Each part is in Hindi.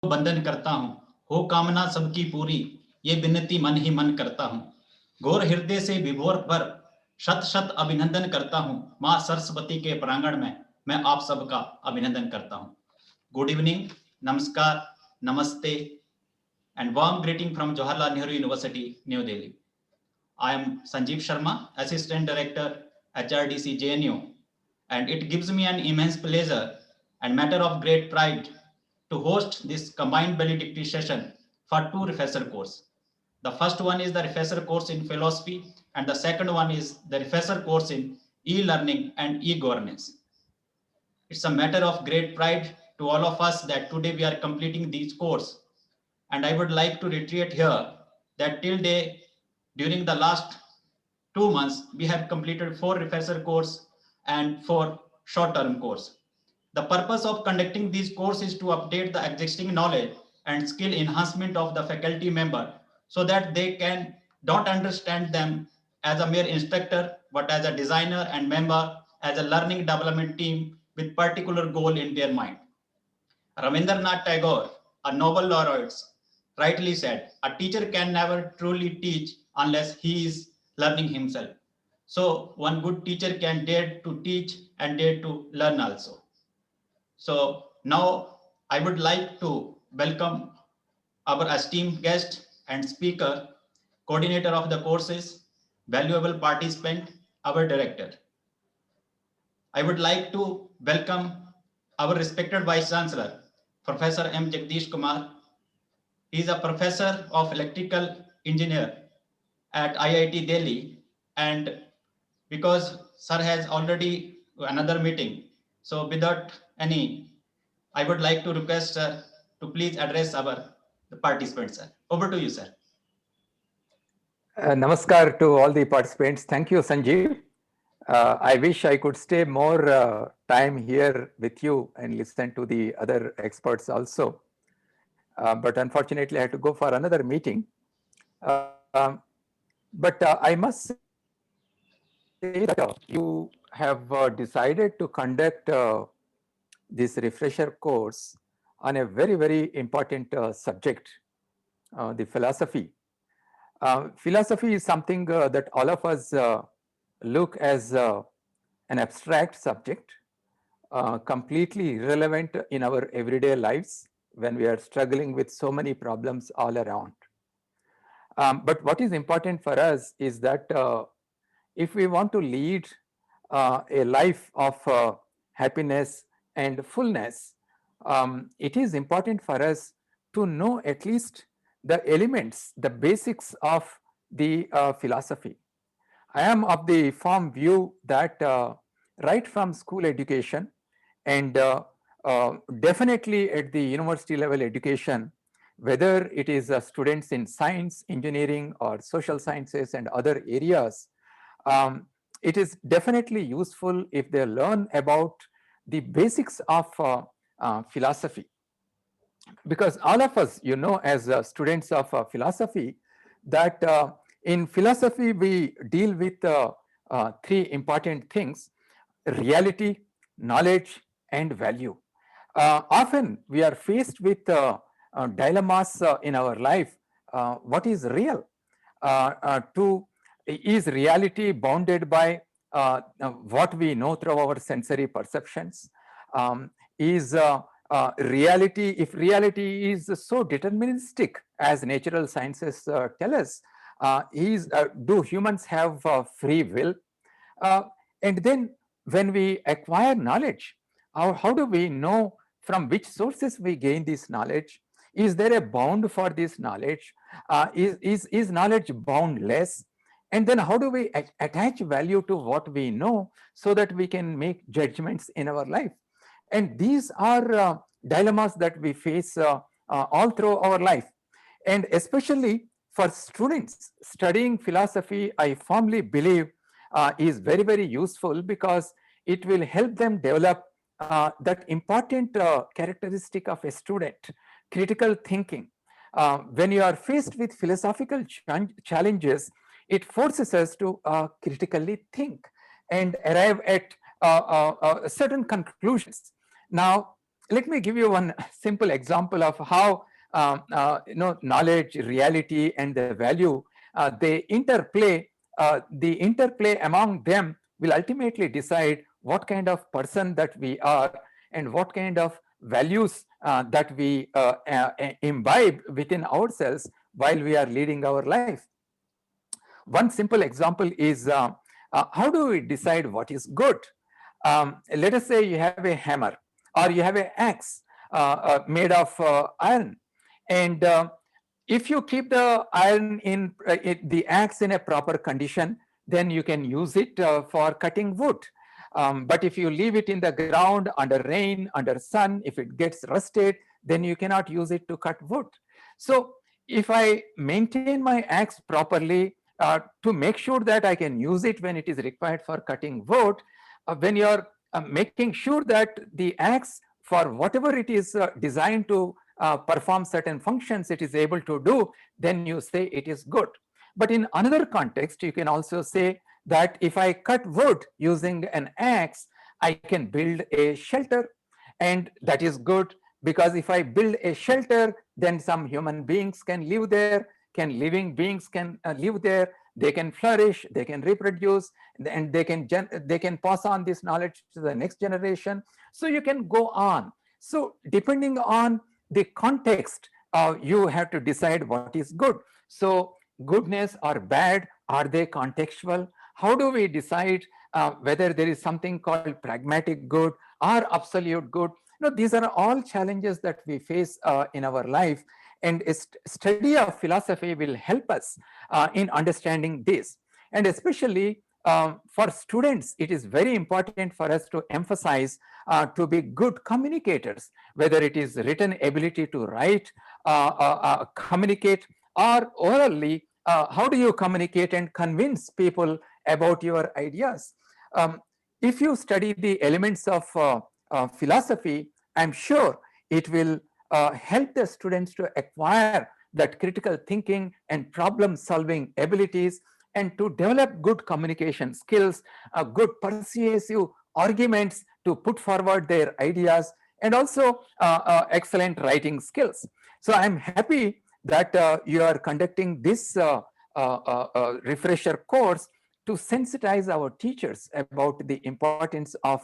बंधन करता हूँ, हो कामना सबकी पूरी, ये विनती मन ही मन करता हूँ। घोर हृदय से विभोर पर शत शत अभिनंदन करता हूँ। माँ सरस्वती के प्रांगण में मैं आप सबका अभिनंदन करता हूँ। गुड इवनिंग, नमस्कार, नमस्ते, and warm greeting from Jawaharlal Nehru University, New Delhi. I am Sanjeev Sharma, Assistant Director, HRDC JNU, and it gives me an immense pleasure and matter of great pride to host this combined valedictory session for two refresher course. The first one is the refresher course in philosophy, and the second one is the refresher course in e-learning and e-governance. It's a matter of great pride to all of us that today we are completing these course. And I would like to reiterate here that during the last 2 months, we have completed 4 refresher course and 4 short-term course. The purpose of conducting these courses is to update the existing knowledge and skill enhancement of the faculty member so that they can don't understand them as a mere instructor, but as a designer and member as a learning development team with particular goal in their mind. Rabindranath Tagore, a Nobel laureate, rightly said, a teacher can never truly teach unless he is learning himself. So one good teacher can dare to teach and dare to learn also. So now I would like to welcome our esteemed guest and speaker, coordinator of the courses, valuable participant, our director. I would like to welcome our respected Vice Chancellor, Professor M. Jagdish Kumar. He is a professor of electrical engineer at IIT Delhi, and because sir has already another meeting, so without any, I would like to request sir to please address our the participants. Sir, over to you, sir. Namaskar to all the participants. Thank you, Sanjeev. I wish I could stay more time here with you and listen to the other experts also. But unfortunately, I had to go for another meeting. But I must say that you have decided to conduct this refresher course on a very, very important subject, the philosophy. Philosophy is something that all of us look as an abstract subject, completely relevant in our everyday lives when we are struggling with so many problems all around. But what is important for us is that if we want to lead a life of happiness and fullness, it is important for us to know at least the elements, the basics of the philosophy. I am of the firm view that right from school education and definitely at the university level education, whether it is students in science, engineering, or social sciences and other areas, it is definitely useful if they learn about the basics of philosophy. Because all of us, as students of philosophy, that in philosophy we deal with three important things: reality, knowledge, and value. Often we are faced with dilemmas in our life. What is real? Is reality bounded by what we know through our sensory perceptions? Is reality, if reality is so deterministic as natural sciences tell us, do humans have free will? And then when we acquire knowledge, how do we know from which sources we gain this knowledge? Is there a bound for this knowledge? Is knowledge boundless? And then how do we attach value to what we know so that we can make judgments in our life? And these are dilemmas that we face all through our life. And especially for students studying philosophy, I firmly believe is very, very useful because it will help them develop that important characteristic of a student, critical thinking. When you are faced with philosophical challenges, it forces us to critically think and arrive at certain conclusions. Now, let me give you one simple example of how knowledge, reality, and the value they interplay. The interplay among them will ultimately decide what kind of person that we are and what kind of values that we imbibe within ourselves while we are leading our life. One simple example is how do we decide what is good? Let us say you have a hammer or you have an axe made of iron, and if you keep the iron in the axe in a proper condition, then you can use it for cutting wood. But if you leave it in the ground under rain, under sun, if it gets rusted, then you cannot use it to cut wood. So if I maintain my axe properly to make sure that I can use it when it is required for cutting wood, when you're making sure that the axe, for whatever it is designed to perform certain functions, it is able to do, then you say it is good. But in another context, you can also say that if I cut wood using an axe, I can build a shelter, and that is good, because if I build a shelter, then some human beings can live there, living beings can live there, they can flourish, they can reproduce, and they can pass on this knowledge to the next generation. So you can go on. So depending on the context, you have to decide what is good. So goodness or bad, are they contextual? How do we decide whether there is something called pragmatic good or absolute good? These are all challenges that we face in our life, and a study of philosophy will help us in understanding this. And especially for students, it is very important for us to emphasize to be good communicators, whether it is written ability to write, communicate, or orally, how do you communicate and convince people about your ideas? If you study the elements of philosophy, I'm sure it will help the students to acquire that critical thinking and problem solving abilities, and to develop good communication skills, good persuasive arguments to put forward their ideas, and also excellent writing skills. So I'm happy that you are conducting this refresher course to sensitize our teachers about the importance of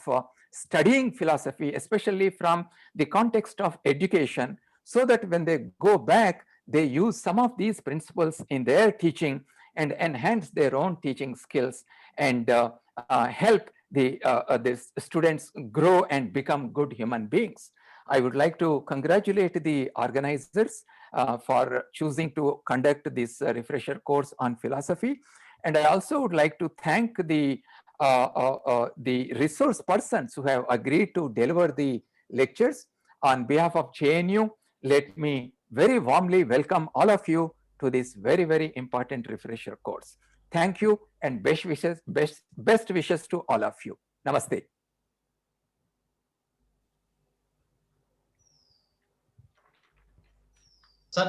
studying philosophy, especially from the context of education, so that when they go back, they use some of these principles in their teaching and enhance their own teaching skills, and help the students grow and become good human beings. I would like to congratulate the organizers for choosing to conduct this refresher course on philosophy. And I also would like to thank the resource persons who have agreed to deliver the lectures. On behalf of JNU, let me very warmly welcome all of you to this very, very important refresher course. Thank you, and best wishes to all of you. Namaste. Sir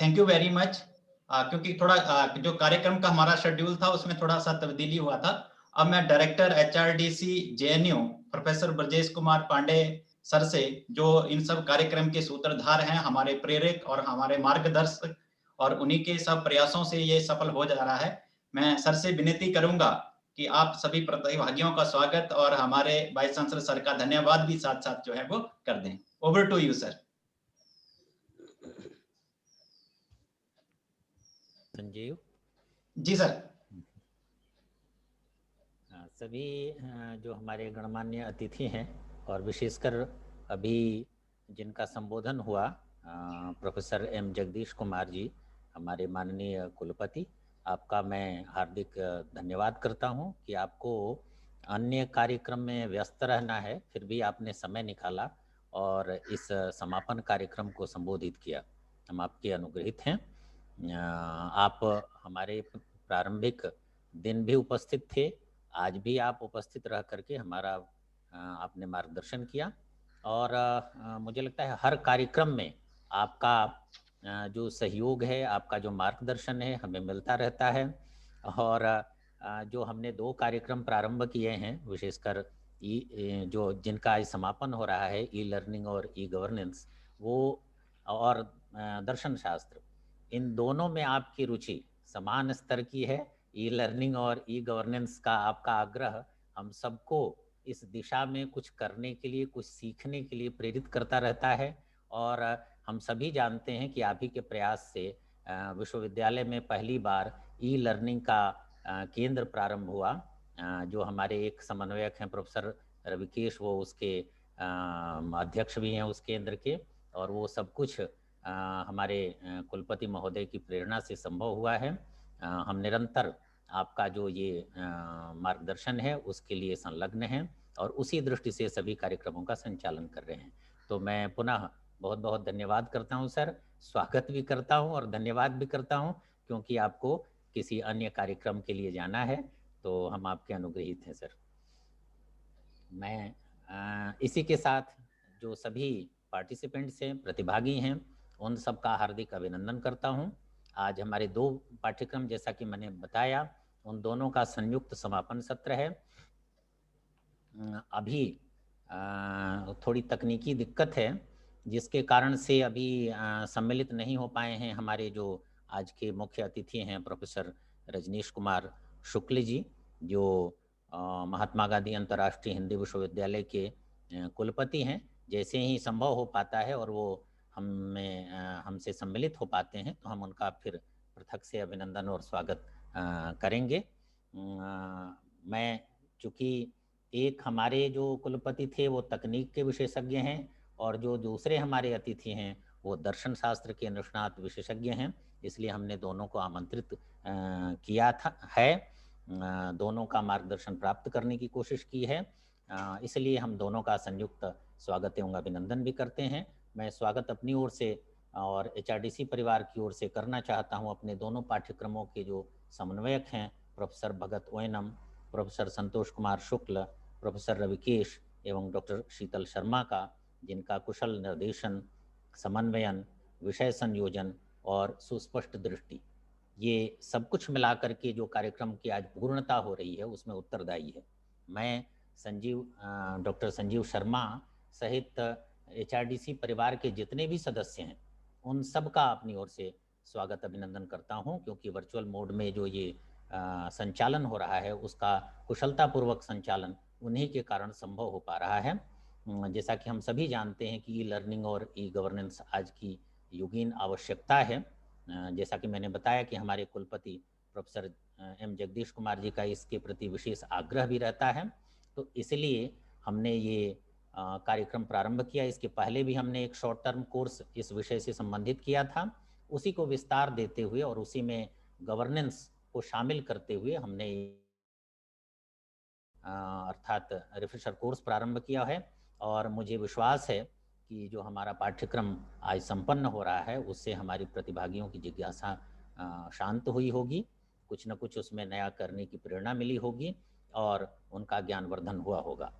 thank you very much. क्योंकि थोड़ा जो कार्यक्रम का हमारा शेड्यूल था उसमें थोड़ा सा तब्दीली हुआ था। अब मैं director HRDC JNU professor Brajesh Kumar Pandey sir से, जो इन सब कार्यक्रम के सूत्रधार हैं, हमारे प्रेरक और हमारे मार्गदर्शक, और उन्हीं के सब प्रयासों से ये सफल हो जा रहा है, मैं सर से विनती करूंगा कि आप सभी प्रतिभागियों का स्वागत और हमारे वाइस चांसलर सर का धन्यवाद भी साथ साथ जो है वो कर दें। Over to you sir. Sanjeev ji sir. सभी जो हमारे गणमान्य अतिथि हैं और विशेषकर अभी जिनका संबोधन हुआ, प्रोफेसर एम जगदीश कुमार जी, हमारे माननीय कुलपति, आपका मैं हार्दिक धन्यवाद करता हूं कि आपको अन्य कार्यक्रम में व्यस्त रहना है, फिर भी आपने समय निकाला और इस समापन कार्यक्रम को संबोधित किया। हम आपके अनुग्रहित हैं। आप हमारे प्रारंभिक दिन भी उपस्थित थे, आज भी आप उपस्थित रह करके हमारा आपने मार्गदर्शन किया, और मुझे लगता है हर कार्यक्रम में आपका जो सहयोग है, आपका जो मार्गदर्शन है, हमें मिलता रहता है। और जो हमने 2 कार्यक्रम प्रारंभ किए हैं, विशेषकर जो जिनका आज समापन हो रहा है, ई लर्निंग और ई गवर्नेंस, वो और दर्शन शास्त्र, इन दोनों में आपकी रुचि समान स्तर की है। ई लर्निंग और ई गवर्नेंस का आपका आग्रह हम सबको इस दिशा में कुछ करने के लिए, कुछ सीखने के लिए प्रेरित करता रहता है। और हम सभी जानते हैं कि आप ही के प्रयास से विश्वविद्यालय में पहली बार ई लर्निंग का केंद्र प्रारंभ हुआ। जो हमारे एक समन्वयक हैं प्रोफेसर रविकेश, वो उसके अध्यक्ष भी हैं उस केंद्र के, और वो सब कुछ हमारे कुलपति महोदय की प्रेरणा से संभव हुआ है। हम निरंतर आपका जो ये मार्गदर्शन है उसके लिए संलग्न हैं और उसी दृष्टि से सभी कार्यक्रमों का संचालन कर रहे हैं। तो मैं पुनः बहुत बहुत धन्यवाद करता हूं सर, स्वागत भी करता हूं और धन्यवाद भी करता हूं, क्योंकि आपको किसी अन्य कार्यक्रम के लिए जाना है, तो हम आपके अनुग्रहित हैं सर। मैं इसी के साथ जो सभी पार्टिसिपेंट्स हैं, प्रतिभागी हैं, उन सब का हार्दिक अभिनंदन करता हूं। आज हमारे 2 पाठ्यक्रम, जैसा कि मैंने बताया, उन दोनों का संयुक्त समापन सत्र है। अभी थोड़ी तकनीकी दिक्कत है, जिसके कारण से अभी सम्मिलित नहीं हो पाए हैं हमारे जो आज के मुख्य अतिथि हैं प्रोफेसर रजनीश कुमार शुक्ल जी, जो महात्मा गांधी अंतर्राष्ट्रीय हिंदी विश्वविद्यालय के कुलपति हैं। जैसे ही संभव हो पाता है और वो हमसे सम्मिलित हो पाते हैं, तो हम उनका फिर पृथक से अभिनंदन और स्वागत करेंगे। मैं चूँकि एक हमारे जो कुलपति थे वो तकनीक के विशेषज्ञ हैं और जो दूसरे हमारे अतिथि हैं वो दर्शन शास्त्र के निष्णात विशेषज्ञ हैं, इसलिए हमने दोनों को आमंत्रित किया है। दोनों का मार्गदर्शन प्राप्त करने की कोशिश की है, इसलिए हम दोनों का संयुक्त स्वागत एवं अभिनंदन भी करते हैं। मैं स्वागत अपनी ओर से और HRDC परिवार की ओर से करना चाहता हूं अपने दोनों पाठ्यक्रमों के जो समन्वयक हैं, प्रोफेसर भगत ओएनम, प्रोफेसर संतोष कुमार शुक्ल, प्रोफेसर रविकेश एवं डॉक्टर शीतल शर्मा का, जिनका कुशल निर्देशन, समन्वयन, विषय संयोजन और सुस्पष्ट दृष्टि, ये सब कुछ मिलाकर के जो कार्यक्रम की आज पूर्णता हो रही है उसमें उत्तरदायी है। मैं डॉक्टर संजीव शर्मा सहित HRDC परिवार के जितने भी सदस्य हैं उन सब का अपनी ओर से स्वागत अभिनंदन करता हूं, क्योंकि वर्चुअल मोड में जो ये संचालन हो रहा है उसका कुशलतापूर्वक संचालन उन्हीं के कारण संभव हो पा रहा है। जैसा कि हम सभी जानते हैं कि ई लर्निंग और ई गवर्नेंस आज की युगीन आवश्यकता है। जैसा कि मैंने बताया कि हमारे कुलपति प्रोफेसर M जगदीश कुमार जी का इसके प्रति विशेष आग्रह भी रहता है, तो इसलिए हमने ये कार्यक्रम प्रारंभ किया। इसके पहले भी हमने एक शॉर्ट टर्म कोर्स इस विषय से संबंधित किया था, उसी को विस्तार देते हुए और उसी में गवर्नेंस को शामिल करते हुए हमने अर्थात रिफ्रेशर कोर्स प्रारंभ किया है। और मुझे विश्वास है कि जो हमारा पाठ्यक्रम आज संपन्न हो रहा है उससे हमारी प्रतिभागियों की जिज्ञासा शांत हुई होगी, कुछ न कुछ उसमें नया करने की प्रेरणा मिली होगी और उनका ज्ञानवर्धन हुआ होगा।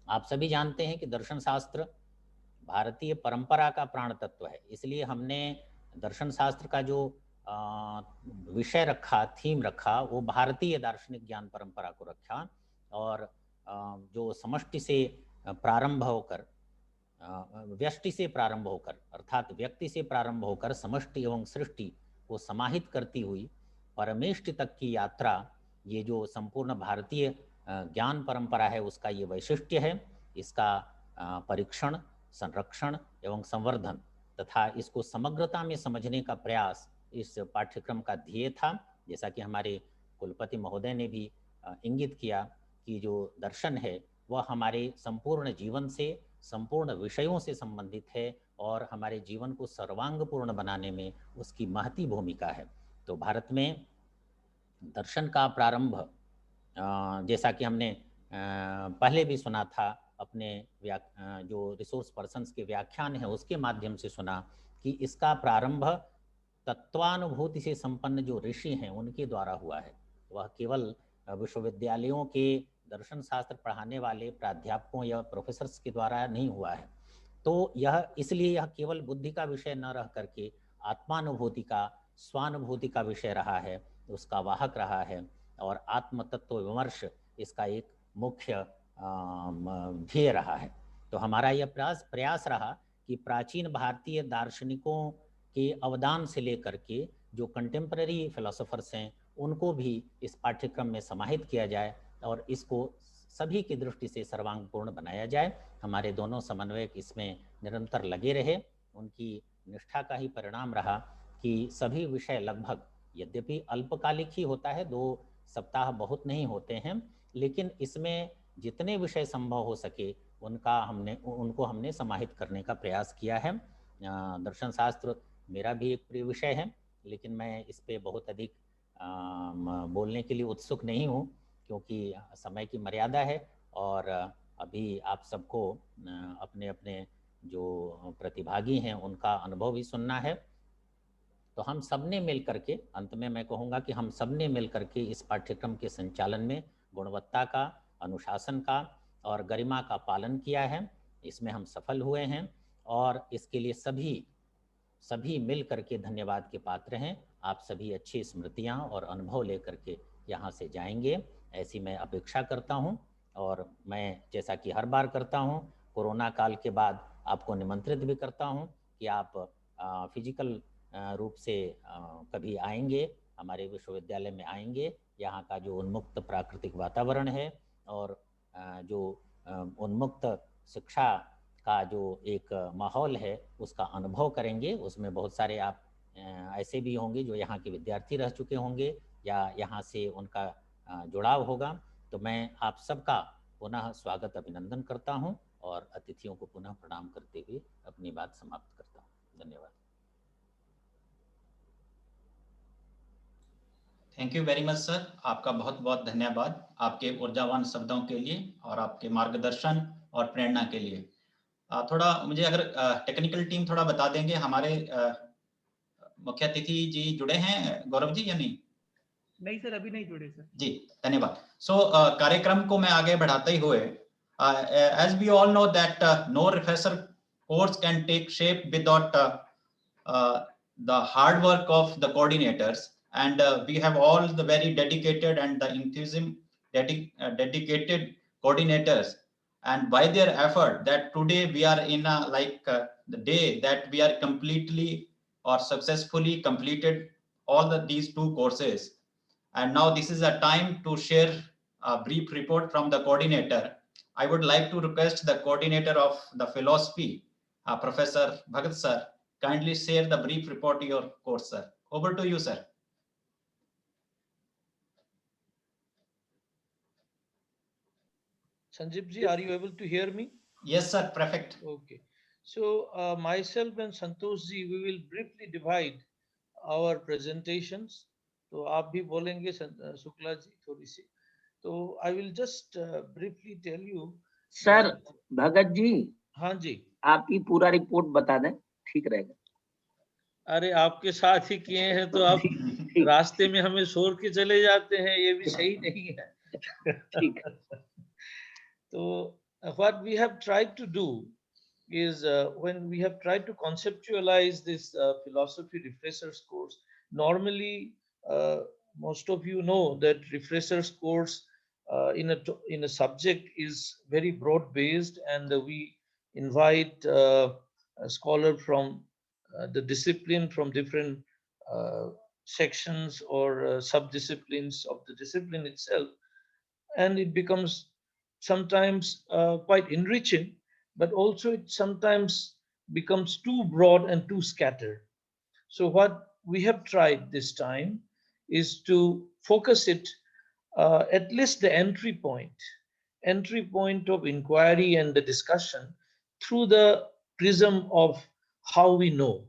आप सभी जानते हैं कि दर्शन शास्त्र भारतीय परंपरा का प्राण तत्व है, इसलिए हमने दर्शन शास्त्र का जो विषय रखा, थीम रखा, वो भारतीय दार्शनिक ज्ञान परंपरा को रखा। और जो समष्टि से प्रारंभ होकर, व्यष्टि से प्रारंभ होकर, अर्थात व्यक्ति से प्रारंभ होकर समष्टि एवं सृष्टि को समाहित करती हुई परमेष्टि तक की यात्रा, ये जो संपूर्ण भारतीय ज्ञान परंपरा है उसका ये वैशिष्ट्य है। इसका परीक्षण, संरक्षण एवं संवर्धन तथा इसको समग्रता में समझने का प्रयास इस पाठ्यक्रम का ध्येय था। जैसा कि हमारे कुलपति महोदय ने भी इंगित किया कि जो दर्शन है वह हमारे संपूर्ण जीवन से, संपूर्ण विषयों से संबंधित है और हमारे जीवन को सर्वांगपूर्ण बनाने में उसकी महती भूमिका है। तो भारत में दर्शन का प्रारंभ, जैसा कि हमने पहले भी सुना था, अपने जो रिसोर्स पर्सन्स के व्याख्यान है उसके माध्यम से सुना कि इसका प्रारंभ तत्वानुभूति से संपन्न जो ऋषि हैं उनके द्वारा हुआ है। वह केवल विश्वविद्यालयों के दर्शन शास्त्र पढ़ाने वाले प्राध्यापकों या प्रोफेसर्स के द्वारा नहीं हुआ है। तो यह इसलिए यह केवल बुद्धि का विषय न रह करके आत्मानुभूति का, स्वानुभूति का विषय रहा है, उसका वाहक रहा है। और आत्म तत्व विमर्श इसका एक मुख्य ध्येय रहा है। तो हमारा यह प्रयास रहा कि प्राचीन भारतीय दार्शनिकों के अवदान से लेकर के जो कंटेम्पररी फिलोसोफर्स हैं उनको भी इस पाठ्यक्रम में समाहित किया जाए और इसको सभी की दृष्टि से सर्वांगपूर्ण बनाया जाए। हमारे दोनों समन्वयक इसमें निरंतर लगे रहे। उनकी निष्ठा का ही परिणाम रहा कि सभी विषय लगभग, यद्यपि अल्पकालिक ही होता है, 2 सप्ताह बहुत नहीं होते हैं, लेकिन इसमें जितने विषय संभव हो सके उनको हमने समाहित करने का प्रयास किया है। दर्शन शास्त्र मेरा भी एक प्रिय विषय है, लेकिन मैं इस पे बहुत अधिक बोलने के लिए उत्सुक नहीं हूँ क्योंकि समय की मर्यादा है और अभी आप सबको अपने अपने जो प्रतिभागी हैं उनका अनुभव भी सुनना है। तो हम सब ने मिल करके, अंत में मैं कहूँगा कि हम सब ने मिल करके इस पाठ्यक्रम के संचालन में गुणवत्ता का, अनुशासन का और गरिमा का पालन किया है। इसमें हम सफल हुए हैं और इसके लिए सभी मिल करके धन्यवाद के पात्र हैं। आप सभी अच्छी स्मृतियां और अनुभव लेकर के यहाँ से जाएंगे, ऐसी मैं अपेक्षा करता हूँ। और मैं जैसा कि हर बार करता हूँ, कोरोना काल के बाद आपको निमंत्रित भी करता हूँ कि आप फिजिकल रूप से कभी आएंगे, हमारे विश्वविद्यालय में आएंगे। यहाँ का जो उन्मुक्त प्राकृतिक वातावरण है और जो उन्मुक्त शिक्षा का जो एक माहौल है उसका अनुभव करेंगे। उसमें बहुत सारे आप ऐसे भी होंगे जो यहाँ के विद्यार्थी रह चुके होंगे या यहाँ से उनका जुड़ाव होगा। तो मैं आप सबका पुनः स्वागत अभिनंदन करता हूँ और अतिथियों को पुनः प्रणाम करते हुए अपनी बात समाप्त करता हूँ। धन्यवाद। Thank you very much sir, आपका बहुत बहुत धन्यवाद आपके ऊर्जावान शब्दों के लिए और आपके मार्गदर्शन और प्रेरणा के लिए। थोड़ा मुझे अगर टेक्निकल टीम थोड़ा बता देंगे, हमारे मुख्य अतिथि जी जुड़े हैं गौरव जी या नहीं? नहीं सर, अभी नहीं जुड़े सर। जी धन्यवाद। सो कार्यक्रम को मैं आगे बढ़ाते हुए, as we all know that no refresher course can take shape without the hard work of the coordinators, and we have all the very dedicated and the enthusiasm dedicated coordinators, and by their effort that today we are in a the day that we are completely or successfully completed all these 2 courses. And now this is a time to share a brief report from the coordinator. I would like to request the coordinator of the philosophy, Professor Bhagat sir, kindly share the brief report of your course, sir. Over to you, sir. Sanjeev ji, are you able to hear me? Yes, sir. Perfect. Okay. So myself and Santosh ji, we will briefly divide our presentations. तो आप भी बोलेंगे शुक्ला जी थोड़ी सी, तो I will just briefly tell you. Sir Bhagat ji, हाँ जी, आप ही पूरा रिपोर्ट बता दें, ठीक रहेगा। अरे आपके साथ ही किए हैं तो आप रास्ते में हमें छोड़ के चले जाते हैं, ये भी सही नहीं है। ठीक। So what we have tried to do is when we have tried to conceptualize this philosophy refreshers course, normally most of you know that refreshers course in a subject is very broad based, and we invite a scholar from the discipline from different sections or sub-disciplines of the discipline itself, and it becomes sometimes quite enriching, but also it sometimes becomes too broad and too scattered. So what we have tried this time is to focus it at least the entry point of inquiry and the discussion through the prism of how we know.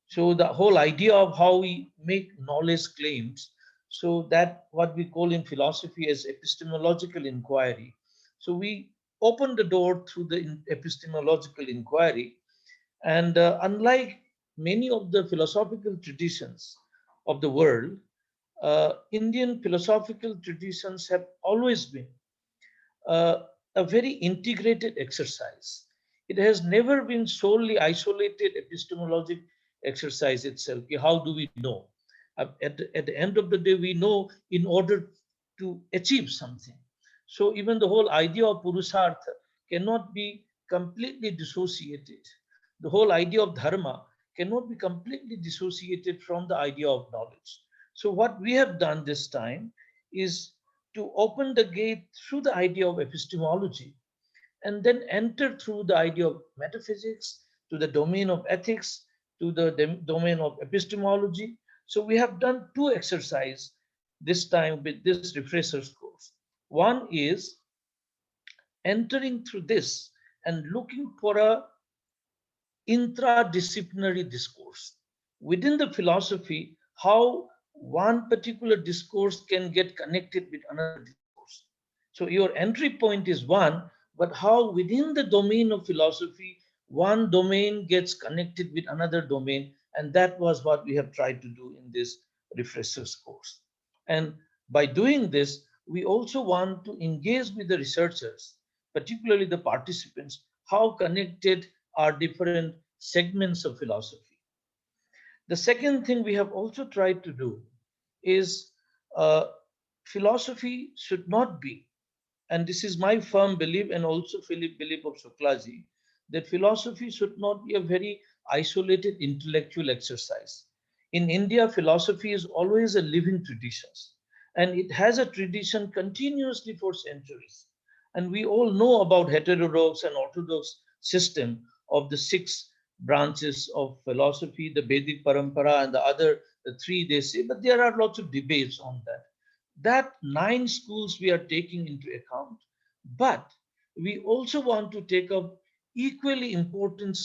So the whole idea of how we make knowledge claims, so that what we call in philosophy as epistemological inquiry. So we open the door through the epistemological inquiry, and unlike many of the philosophical traditions of the world, Indian philosophical traditions have always been a very integrated exercise. It has never been solely isolated epistemologic exercise itself. How do we know? At the end of the day, we know in order to achieve something. So even the whole idea of Purushartha cannot be completely dissociated. The whole idea of Dharma cannot be completely dissociated from the idea of knowledge. So what we have done this time is to open the gate through the idea of epistemology and then enter through the idea of metaphysics to the domain of ethics, to the domain of epistemology. So we have done two exercises this time with this refreshers course. One is entering through this and looking for a intradisciplinary discourse. Within the philosophy, how one particular discourse can get connected with another discourse. So your entry point is one, but how within the domain of philosophy, one domain gets connected with another domain. And that was what we have tried to do in this refreshers course. And by doing this, we also want to engage with the researchers, particularly the participants, how connected are different segments of philosophy. The second thing we have also tried to do is philosophy should not be, and this is my firm belief and also Philip belief of Suklaji, that philosophy should not be a very isolated intellectual exercise. In India, philosophy is always a living tradition, and it has a tradition continuously for centuries. And we all know about heterodox and orthodox system of the 6 branches of philosophy, the Vedic Parampara and the 3 they say, but there are lots of debates on that. That 9 schools we are taking into account, but we also want to take up equally important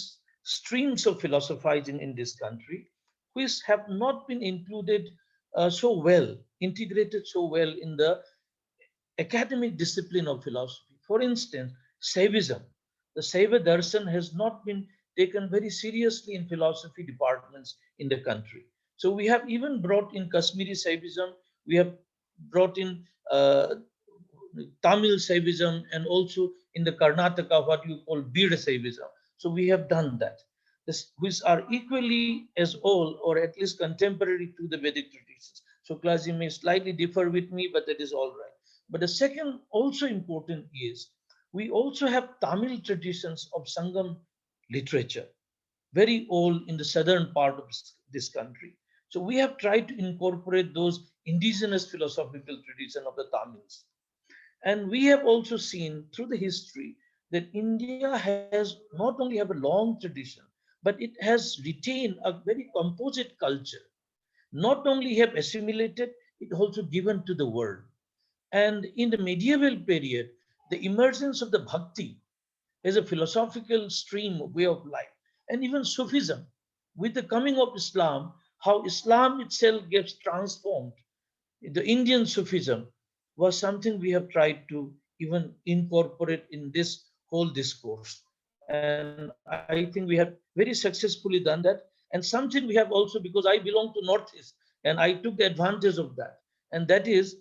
streams of philosophizing in this country, which have not been included so well, integrated so well in the academic discipline of philosophy. For instance, Saivism. The Saiva Darshan has not been taken very seriously in philosophy departments in the country. So we have even brought in Kashmiri Saivism, we have brought in Tamil Saivism, and also in the Karnataka, what you call Bida Saivism. So we have done that, which are equally as old or at least contemporary to the Vedic traditions. So Klaji may slightly differ with me, but that is all right. But the second also important is we also have Tamil traditions of Sangam literature, very old in the southern part of this country. So we have tried to incorporate those indigenous philosophical traditions of the Tamils. And we have also seen through the history that India has not only have a long tradition, but it has retained a very composite culture. Not only have assimilated, it also given to the world. And in the medieval period, the emergence of the bhakti as a philosophical stream, way of life, and even Sufism, with the coming of Islam, how Islam itself gets transformed. The Indian Sufism was something we have tried to even incorporate in this whole discourse. And I think we have very successfully done that. And something we have also, because I belong to Northeast, and I took advantage of that. And that is,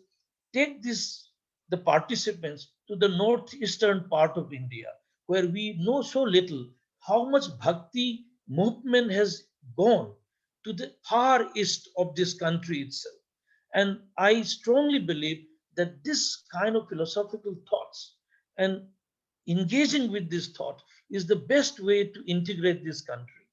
take the participants to the northeastern part of India, where we know so little how much bhakti movement has gone to the far east of this country itself. And I strongly believe that this kind of philosophical thoughts and engaging with this thought is the best way to integrate this country.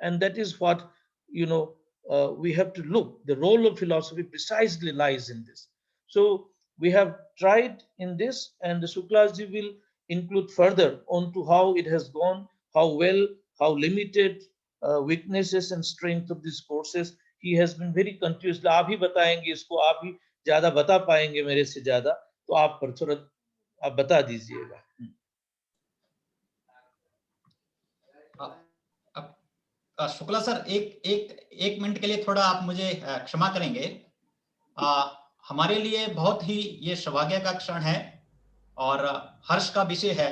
And that is what, we have to look. The role of philosophy precisely lies in this. So we have tried in this, and the Suklaji will include further onto how it has gone, how well, how limited weaknesses and strength of these courses. He has been very continuously. आप ही बताएंगे इसको, आप ही ज्यादा बता पाएंगे मेरे से ज्यादा, तो आप पर थोड़ा आप बता दीजिएगा. शुक्ला सर, एक मिनट के लिए थोड़ा आप मुझे क्षमा करेंगे. हमारे लिए बहुत ही ये सौभाग्य का क्षण है और हर्ष का विषय है.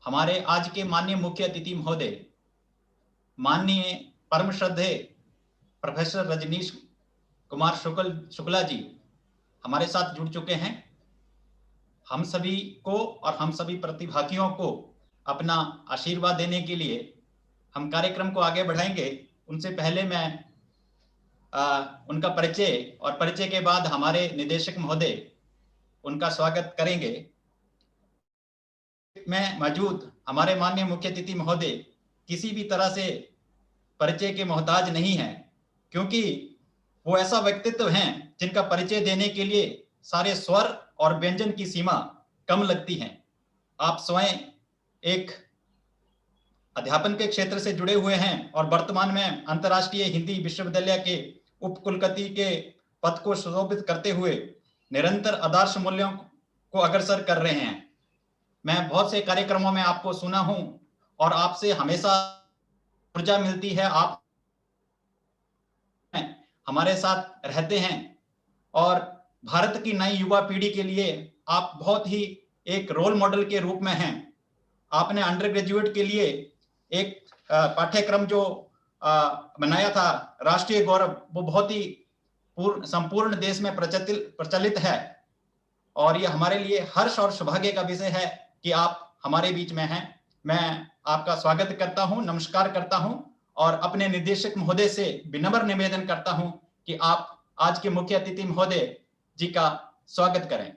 हमारे आज के माननीय मुख्य अतिथि महोदय, माननीय परम श्रद्धेय प्रोफेसर रजनीश कुमार शुक्ला जी हमारे साथ जुड़ चुके हैं. हम सभी को और हम सभी प्रतिभागियों को अपना आशीर्वाद देने के लिए हम कार्यक्रम को आगे बढ़ाएंगे. उनसे पहले मैं उनका परिचय और परिचय के बाद हमारे निदेशक महोदय उनका स्वागत करेंगे. में मौजूद हमारे माननीय मुख्य अतिथि महोदय किसी भी तरह से परिचय के मोहताज नहीं है, क्योंकि वो ऐसा व्यक्तित्व हैं जिनका परिचय देने के लिए सारे स्वर और व्यंजन की सीमा कम लगती है। आप स्वयं एक अध्यापन के क्षेत्र से जुड़े हुए हैं और वर्तमान में अंतर्राष्ट्रीय हिंदी विश्वविद्यालय के उप कुलपति के पद को सुशोभित करते हुए निरंतर आदर्श मूल्यों को अग्रसर कर रहे हैं। मैं बहुत से कार्यक्रमों में आपको सुना हूं और आपसे हमेशा ऊर्जा मिलती है। आप हमारे साथ रहते हैं और भारत की नई युवा पीढ़ी के लिए आप बहुत ही एक रोल मॉडल के रूप में हैं। आपने अंडर ग्रेजुएट के लिए एक पाठ्यक्रम जो बनाया था राष्ट्रीय गौरव, वो बहुत ही संपूर्ण देश में प्रचलित है और ये हमारे लिए हर्ष और सौभाग्य का विषय है कि आप हमारे बीच में हैं। मैं आपका स्वागत करता हूं, नमस्कार करता हूं और अपने निदेशक महोदय से विनम्र निवेदन करता हूं कि आप आज के मुख्य अतिथि महोदय जी का स्वागत करें।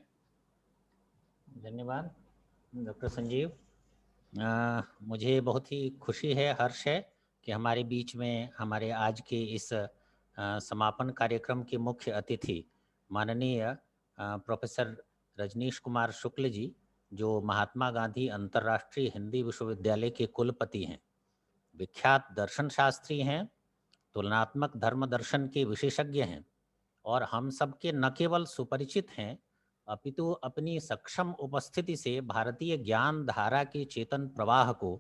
धन्यवाद डॉक्टर संजीव। मुझे बहुत ही खुशी है, हर्ष है कि हमारे बीच में हमारे आज के इस समापन कार्यक्रम के मुख्य अतिथि माननीय प्रोफेसर रजनीश कुमार शुक्ल जी, जो महात्मा गांधी अंतर्राष्ट्रीय हिंदी विश्वविद्यालय के कुलपति हैं, विख्यात दर्शन शास्त्री हैं, तुलनात्मक धर्म दर्शन के विशेषज्ञ हैं और हम सबके न केवल सुपरिचित हैं अपितु अपनी सक्षम उपस्थिति से भारतीय ज्ञान धारा के चेतन प्रवाह को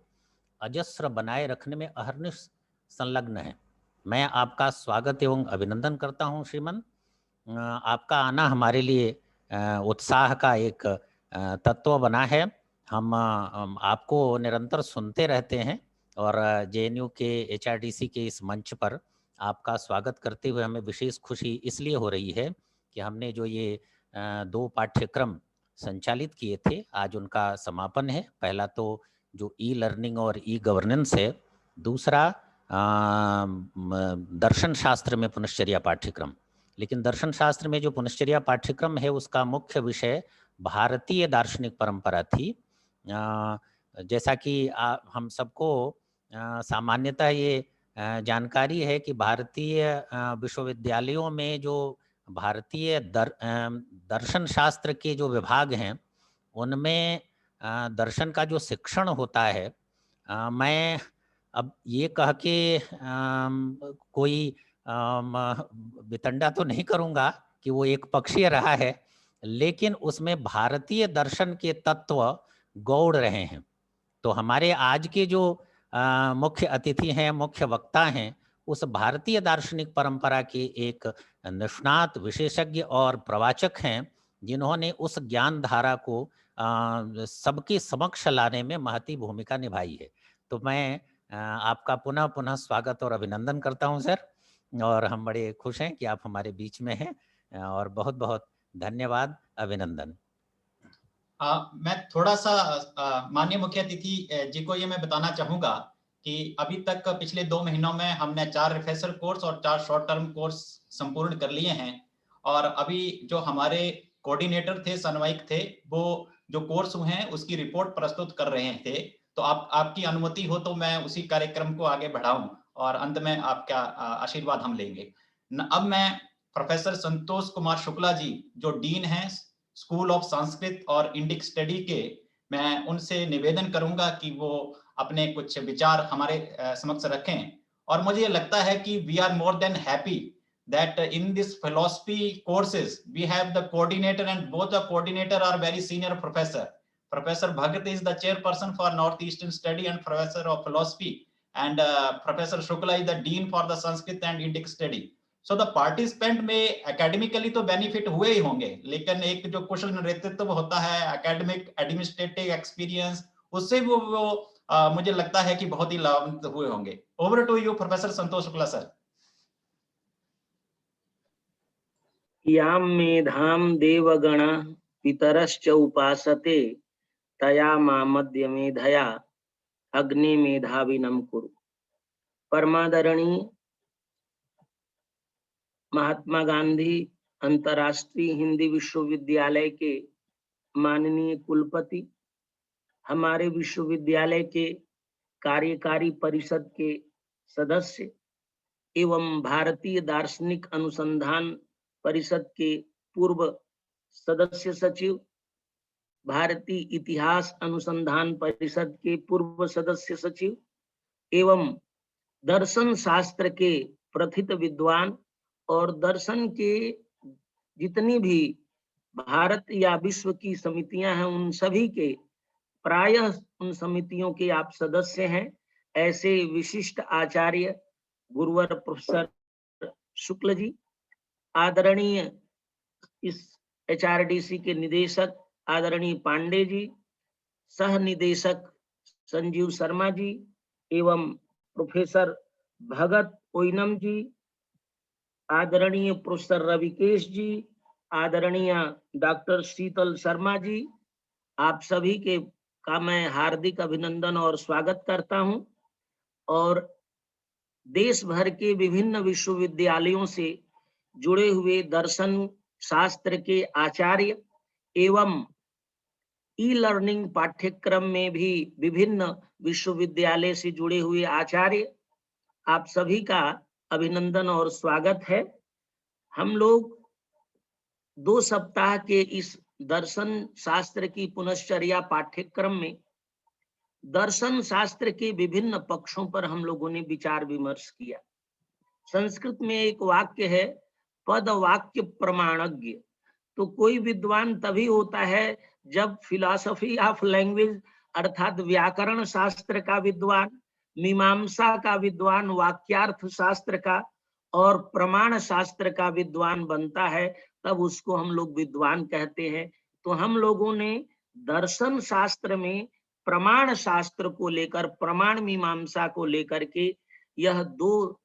अजस्र बनाए रखने में अहर्निश संलग्न है। मैं आपका स्वागत एवं अभिनंदन करता हूं श्रीमान। आपका आना हमारे लिए उत्साह का एक तत्व बना है। हम आपको निरंतर सुनते रहते हैं और जेएनयू के एचआरडीसी के इस मंच पर आपका स्वागत करते हुए हमें विशेष खुशी इसलिए हो रही है कि हमने जो ये 2 पाठ्यक्रम संचालित किए थे, आज उनका समापन है। पहला तो जो ई लर्निंग और ई गवर्नेंस है, दूसरा दर्शन शास्त्र में पुनश्चर्या पाठ्यक्रम। लेकिन दर्शन शास्त्र में जो पुनश्चर्या पाठ्यक्रम है उसका मुख्य विषय भारतीय दार्शनिक परंपरा थी। जैसा कि हम सबको सामान्यतः ये जानकारी है कि भारतीय विश्वविद्यालयों में जो भारतीय दर्शन शास्त्र के जो विभाग हैं उनमें दर्शन का जो शिक्षण होता है, मैं अब ये कह के कोई वितंडा तो नहीं करूँगा कि वो एक पक्षीय रहा है, लेकिन उसमें भारतीय दर्शन के तत्व गौड़ रहे हैं। तो हमारे आज के जो मुख्य अतिथि हैं, मुख्य वक्ता हैं, उस भारतीय दार्शनिक परंपरा के एक निष्णात विशेषज्ञ और प्रवाचक हैं, जिन्होंने उस ज्ञान धारा को सबके समक्ष लाने में महती भूमिका निभाई है। तो मैं आपका पुनः पुनः स्वागत और अभिनंदन करता हूं सर, और हम बड़े खुश हैं कि आप हमारे बीच में हैं और बहुत बहुत धन्यवाद, अभिनंदन। मैं थोड़ा सा माननीय मुख्य अतिथि जी को ये मैं बताना चाहूंगा कि अभी तक पिछले 2 महीनों में हमने 4 रिफ्रेशर कोर्स और 4 शॉर्ट टर्म कोर्स संपूर्ण कर लिए हैं और अभी जो हमारे कोऑर्डिनेटर थे, सनवाइक थे, वो जो कोर्स हुए हैं उसकी रिपोर्ट प्रस्तुत कर रहे थे। तो आपकी अनुमति हो तो मैं उसी कार्यक्रम को आगे बढ़ाऊं और अंत में आपका आशीर्वाद हम लेंगे। अब मैं प्रोफेसर संतोष कुमार शुक्ला जी, जो डीन हैं स्कूल ऑफ संस्कृत और इंडिक स्टडी के, मैं उनसे निवेदन करूंगा कि वो अपने कुछ विचार हमारे समक्ष रखें। और मुझे लगता है कि we are more than happy that in this philosophy courses we have the coordinator and both the coordinator are very senior professor. Professor Bhagat is the chairperson for Northeastern Study and professor of philosophy, and Professor Shukla is the dean for the Sanskrit and Indic study. So the participant में academically तो benefit हुए ही होंगे, लेकिन एक जो कुशल नेतृत्व होता है, academic administrative experience, उससे वो मुझे लगता है कि बहुत ही लाभान्वित हुए होंगे। Over to you, Professor Santosh Shukla sir. याम मेधाम देवगणा पितरश्च उपासते तया मामद्य मेधया अग्नि मेधाविनम कुरु। परमादरणीय महात्मा गांधी अंतर्राष्ट्रीय हिंदी विश्वविद्यालय के माननीय कुलपति हमारे विश्वविद्यालय के कार्यकारी परिषद के सदस्य एवं भारतीय दार्शनिक अनुसंधान परिषद के पूर्व सदस्य सचिव, भारतीय इतिहास अनुसंधान परिषद के पूर्व सदस्य सचिव एवं दर्शन शास्त्र के प्रथित विद्वान और दर्शन के जितनी भी भारत या विश्व की समितियां हैं उन सभी के प्रायः उन समितियों के आप सदस्य हैं। ऐसे विशिष्ट आचार्य गुरुवर प्रोफेसर शुक्ल जी, आदरणीय इस HRDC के निदेशक आदरणीय पांडे जी, सह निदेशक संजीव शर्मा जी एवं प्रोफेसर भगत ओइनम जी, आदरणीय प्रोफेसर रविकेश जी, आदरणीय डॉक्टर शीतल शर्मा जी, आप सभी के का मैं हार्दिक अभिनंदन और स्वागत करता हूं। और देश भर के विभिन्न विश्वविद्यालयों से जुड़े हुए दर्शन शास्त्र के आचार्य एवं ई लर्निंग पाठ्यक्रम में भी विभिन्न विश्वविद्यालय से जुड़े हुए आचार्य, आप सभी का अभिनंदन और स्वागत है। हम लोग 2 सप्ताह के इस दर्शन शास्त्र की पुनश्चर्या पाठ्यक्रम में दर्शन शास्त्र के विभिन्न पक्षों पर हम लोगों ने विचार विमर्श किया। संस्कृत में एक वाक्य है, पद वाक्य प्रमाणज्ञ। तो कोई विद्वान तभी होता है जब फिलॉसफी ऑफ लैंग्वेज अर्थात व्याकरण शास्त्र का विद्वान, मीमांसा का विद्वान, वाक्यार्थ शास्त्र का और प्रमाण शास्त्र का विद्वान बनता है, तब उसको हम लोग विद्वान कहते हैं। तो हम लोगों ने दर्शन शास्त्र में प्रमाण शास्त्र को लेकर, प्रमाण मीमांसा को लेकर के यह 2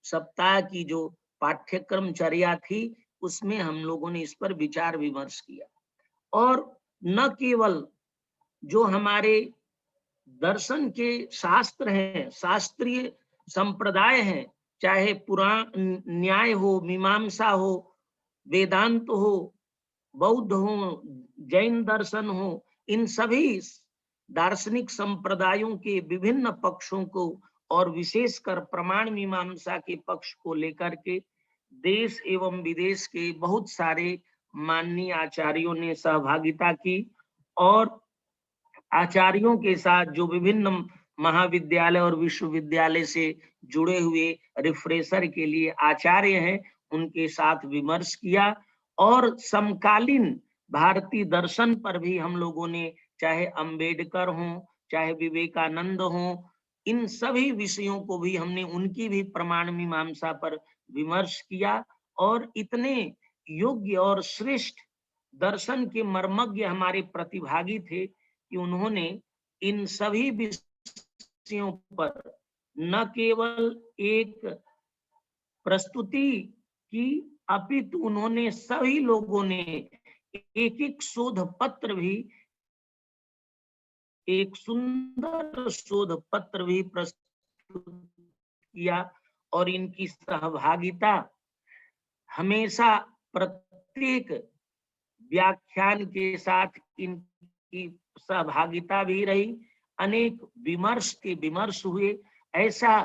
सप्ताह की जो पाठ्यक्रम चर्या थी उसमें हम लोगों ने इस पर विचार विमर्श किया। और न केवल जो हमारे दर्शन के शास्त्र हैं, शास्त्रीय संप्रदाय हैं, चाहे पुराण न्याय हो, मीमांसा हो, वेदांत हो, बौद्ध हो, जैन दर्शन हो, इन सभी दार्शनिक संप्रदायों के विभिन्न पक्षों को और विशेषकर प्रमाण मीमांसा के पक्ष को लेकर के देश एवं विदेश के बहुत सारे माननीय आचार्यों ने सहभागिता की। और आचार्यों के साथ जो विभिन्न महाविद्यालय और विश्वविद्यालय से जुड़े हुए रिफ्रेशर के लिए आचार्य हैं, उनके साथ विमर्श किया। और समकालीन भारतीय दर्शन पर भी हम लोगों ने, चाहे अंबेडकर हो, चाहे विवेकानंद हो, इन सभी विषयों को भी हमने उनकी भी प्रमाण मीमांसा पर विमर्श किया। और इतने योग्य और श्रेष्ठ दर्शन के मर्मज्ञ हमारे प्रतिभागी थे कि उन्होंने इन सभी विषयों पर न केवल एक प्रस्तुति की, अपितु उन्होंने सभी लोगों ने एक शोध पत्र भी, एक सुंदर शोध पत्र भी प्रस्तुत किया। और इनकी सहभागिता हमेशा प्रत्येक व्याख्यान के साथ इनकी सहभागिता भी रही। अनेक विमर्श हुए। ऐसा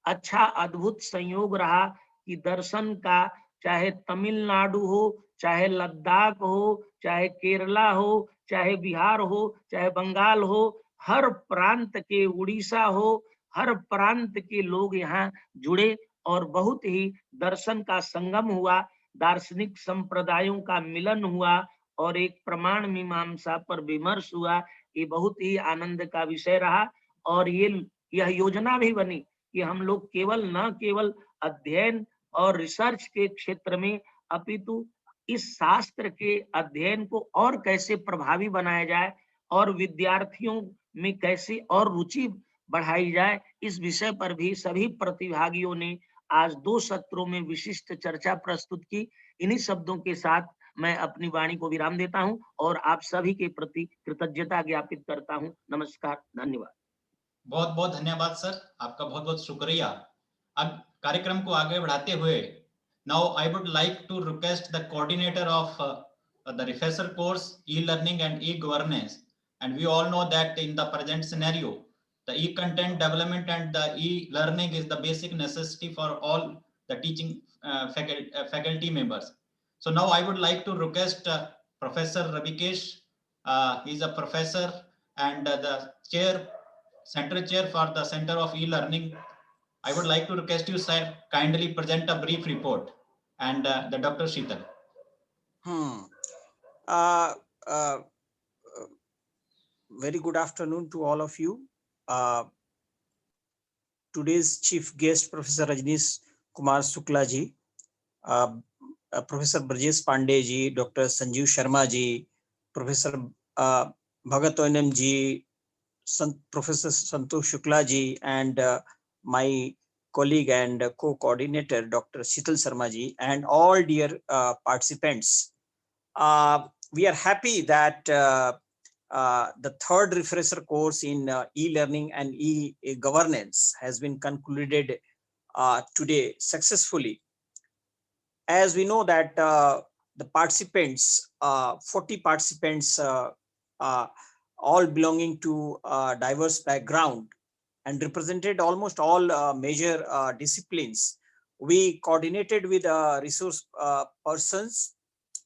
अच्छा अद्भुत संयोग रहा कि दर्शन का, चाहे तमिलनाडु हो, चाहे लद्दाख हो, चाहे केरला हो, चाहे बिहार हो, चाहे बंगाल हो, हर प्रांत के, उड़ीसा हो, हर प्रांत के लोग यहाँ जुड़े और बहुत ही दर्शन का संगम हुआ, दार्शनिक संप्रदायों का मिलन हुआ और एक प्रमाण मीमांसा पर विमर्श हुआ। ये बहुत ही आनंद का विषय रहा। और यह योजना भी बनी कि हम लोग न केवल अध्ययन और रिसर्च के क्षेत्र में, अपितु इस शास्त्र के अध्ययन को और कैसे प्रभावी बनाया जाए और विद्यार्थियों में कैसे और रुचि बढ़ाई जाए, इस विषय पर भी सभी प्रतिभागियों ने आज 2 सत्रों में विशिष्ट चर्चा प्रस्तुत की। इन्हीं शब्दों के साथ मैं अपनी वाणी को विराम देता हूं और आप सभी के प्रति कृतज्ञता ज्ञापित करता हूं। नमस्कार, धन्यवाद। बहुत बहुत धन्यवाद सर, आपका बहुत बहुत शुक्रिया। अब कार्यक्रम को आगे बढ़ाते हुए now I would like to request the coordinator of the refresher course e learning and e governance And we all know that in the present scenario, the e-content development and the e-learning is the basic necessity for all the teaching faculty members. So now I would like to request Professor Ravikesh. He's a professor and the center chair for the Center of E-Learning. I would like to request you, sir, kindly present a brief report, and the Dr. Sheetal. Uh, uh, very good afternoon to all of you. Today's chief guest, Professor Rajneesh Kumar Shukla ji, Professor Brajesh Pandey ji, Dr. Sanjeev Sharma ji, Professor Bhagat Onam ji, Professor Santosh Shukla ji, and my colleague and co-coordinator, Dr. Sheetal Sharma ji, and all dear participants. We are happy that the third refresher course in e-learning and e-governance has been concluded today successfully. As we know that the participants, 40 participants, all belonging to diverse background and represented almost all major disciplines. We coordinated with resource persons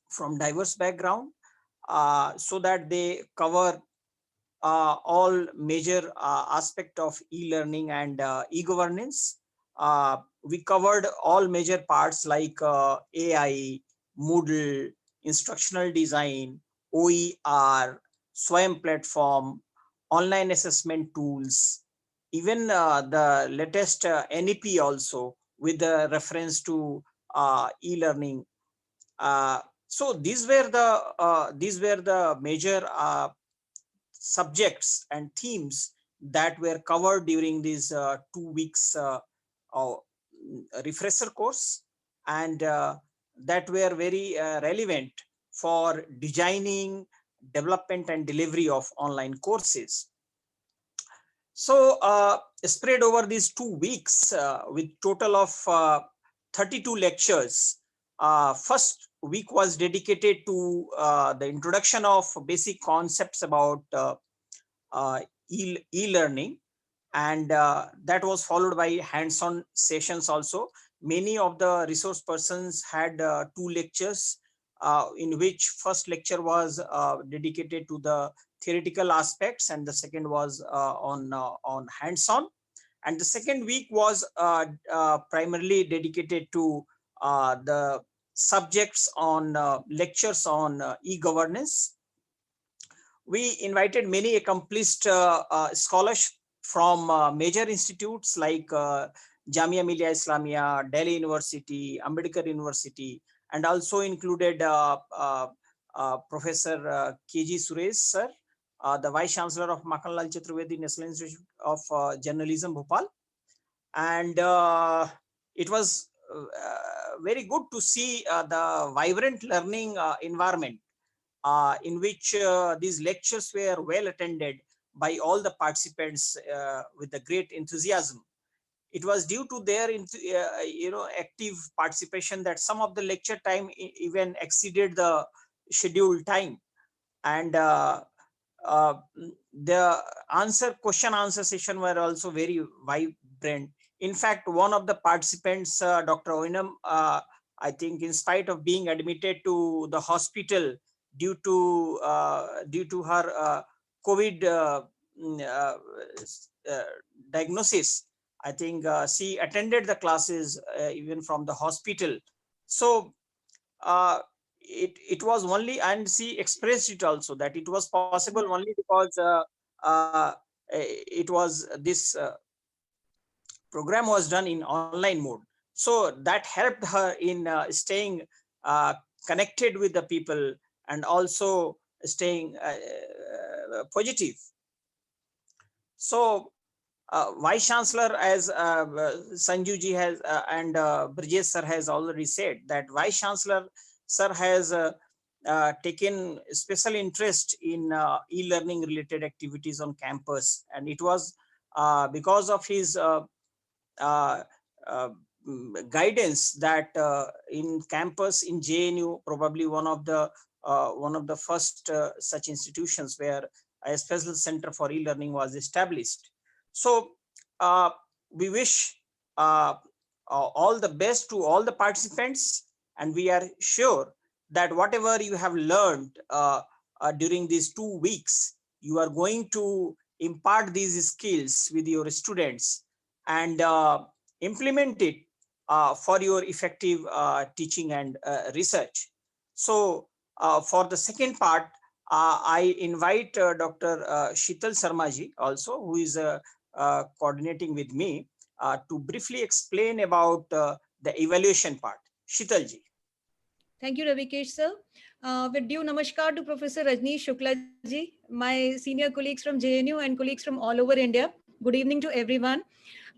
from diverse background so that they cover all major aspect of e-learning and e-governance. We covered all major parts like AI, Moodle, instructional design, OER, SWAYAM platform, online assessment tools, even the latest NEP also with the reference to e-learning. So these were the major subjects and themes that were covered during these 2 weeks refresher course, and that were very relevant for designing, development, and delivery of online courses. So spread over these 2 weeks with total of 32 lectures. First week was dedicated to the introduction of basic concepts about e-learning, and that was followed by hands-on sessions also. Many of the resource persons had 2 lectures, in which first lecture was dedicated to the theoretical aspects, and the second was on hands-on. And the second week was primarily dedicated to the subjects on lectures on e-governance. We invited many accomplished scholars from major institutes like Jamia Millia Islamia, Delhi University, Ambedkar University, and also included Professor K.G. Suresh sir, the Vice Chancellor of Makhanlal Chaturvedi National Institute of Journalism, Bhopal. And it was very good to see the vibrant learning environment in which these lectures were well attended by all the participants with a great enthusiasm. It was due to their active participation that some of the lecture time even exceeded the scheduled time, and the question answer session were also very vibrant. In fact, one of the participants, Dr. Oinam, I think in spite of being admitted to the hospital due to her COVID diagnosis, I think she attended the classes even from the hospital. So it was only, and she expressed it also, that it was possible only because it was this program was done in online mode. So that helped her in staying connected with the people and also staying positive. So Vice Chancellor, as Sanju ji has and Brajesh sir has already said, that Vice Chancellor sir has taken special interest in e-learning related activities on campus, and it was because of his guidance that in campus in JNU, probably one of the first such institutions where a special center for e-learning was established. So we wish all the best to all the participants, and we are sure that whatever you have learned during these 2 weeks, you are going to impart these skills with your students and implement it for your effective teaching and research. So for the second part, I invite Dr. Sheetal Sharma ji also, who is coordinating with me, to briefly explain about the evaluation part. Sheetal ji. Thank you, Ravikesh sir. With due namaskar to Professor Rajneesh Shukla ji, my senior colleagues from JNU and colleagues from all over India. Good evening to everyone.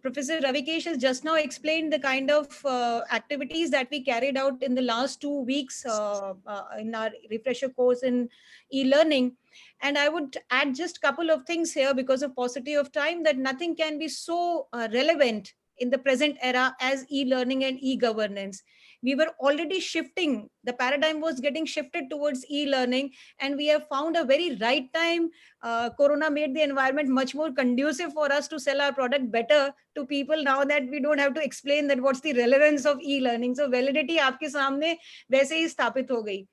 Professor Ravikesh has just now explained the kind of activities that we carried out in the last 2 weeks in our refresher course in e-learning. And I would add just a couple of things here because of paucity of time, that nothing can be so relevant in the present era as e-learning and e-governance. We were already shifting, the paradigm was getting shifted towards e-learning, and we have found a very right time. Corona made the environment much more conducive for us to sell our product better to people now that we don't have to explain that what's the relevance of e-learning. So validity आपके सामने वैसे ही स्थापित हो गई.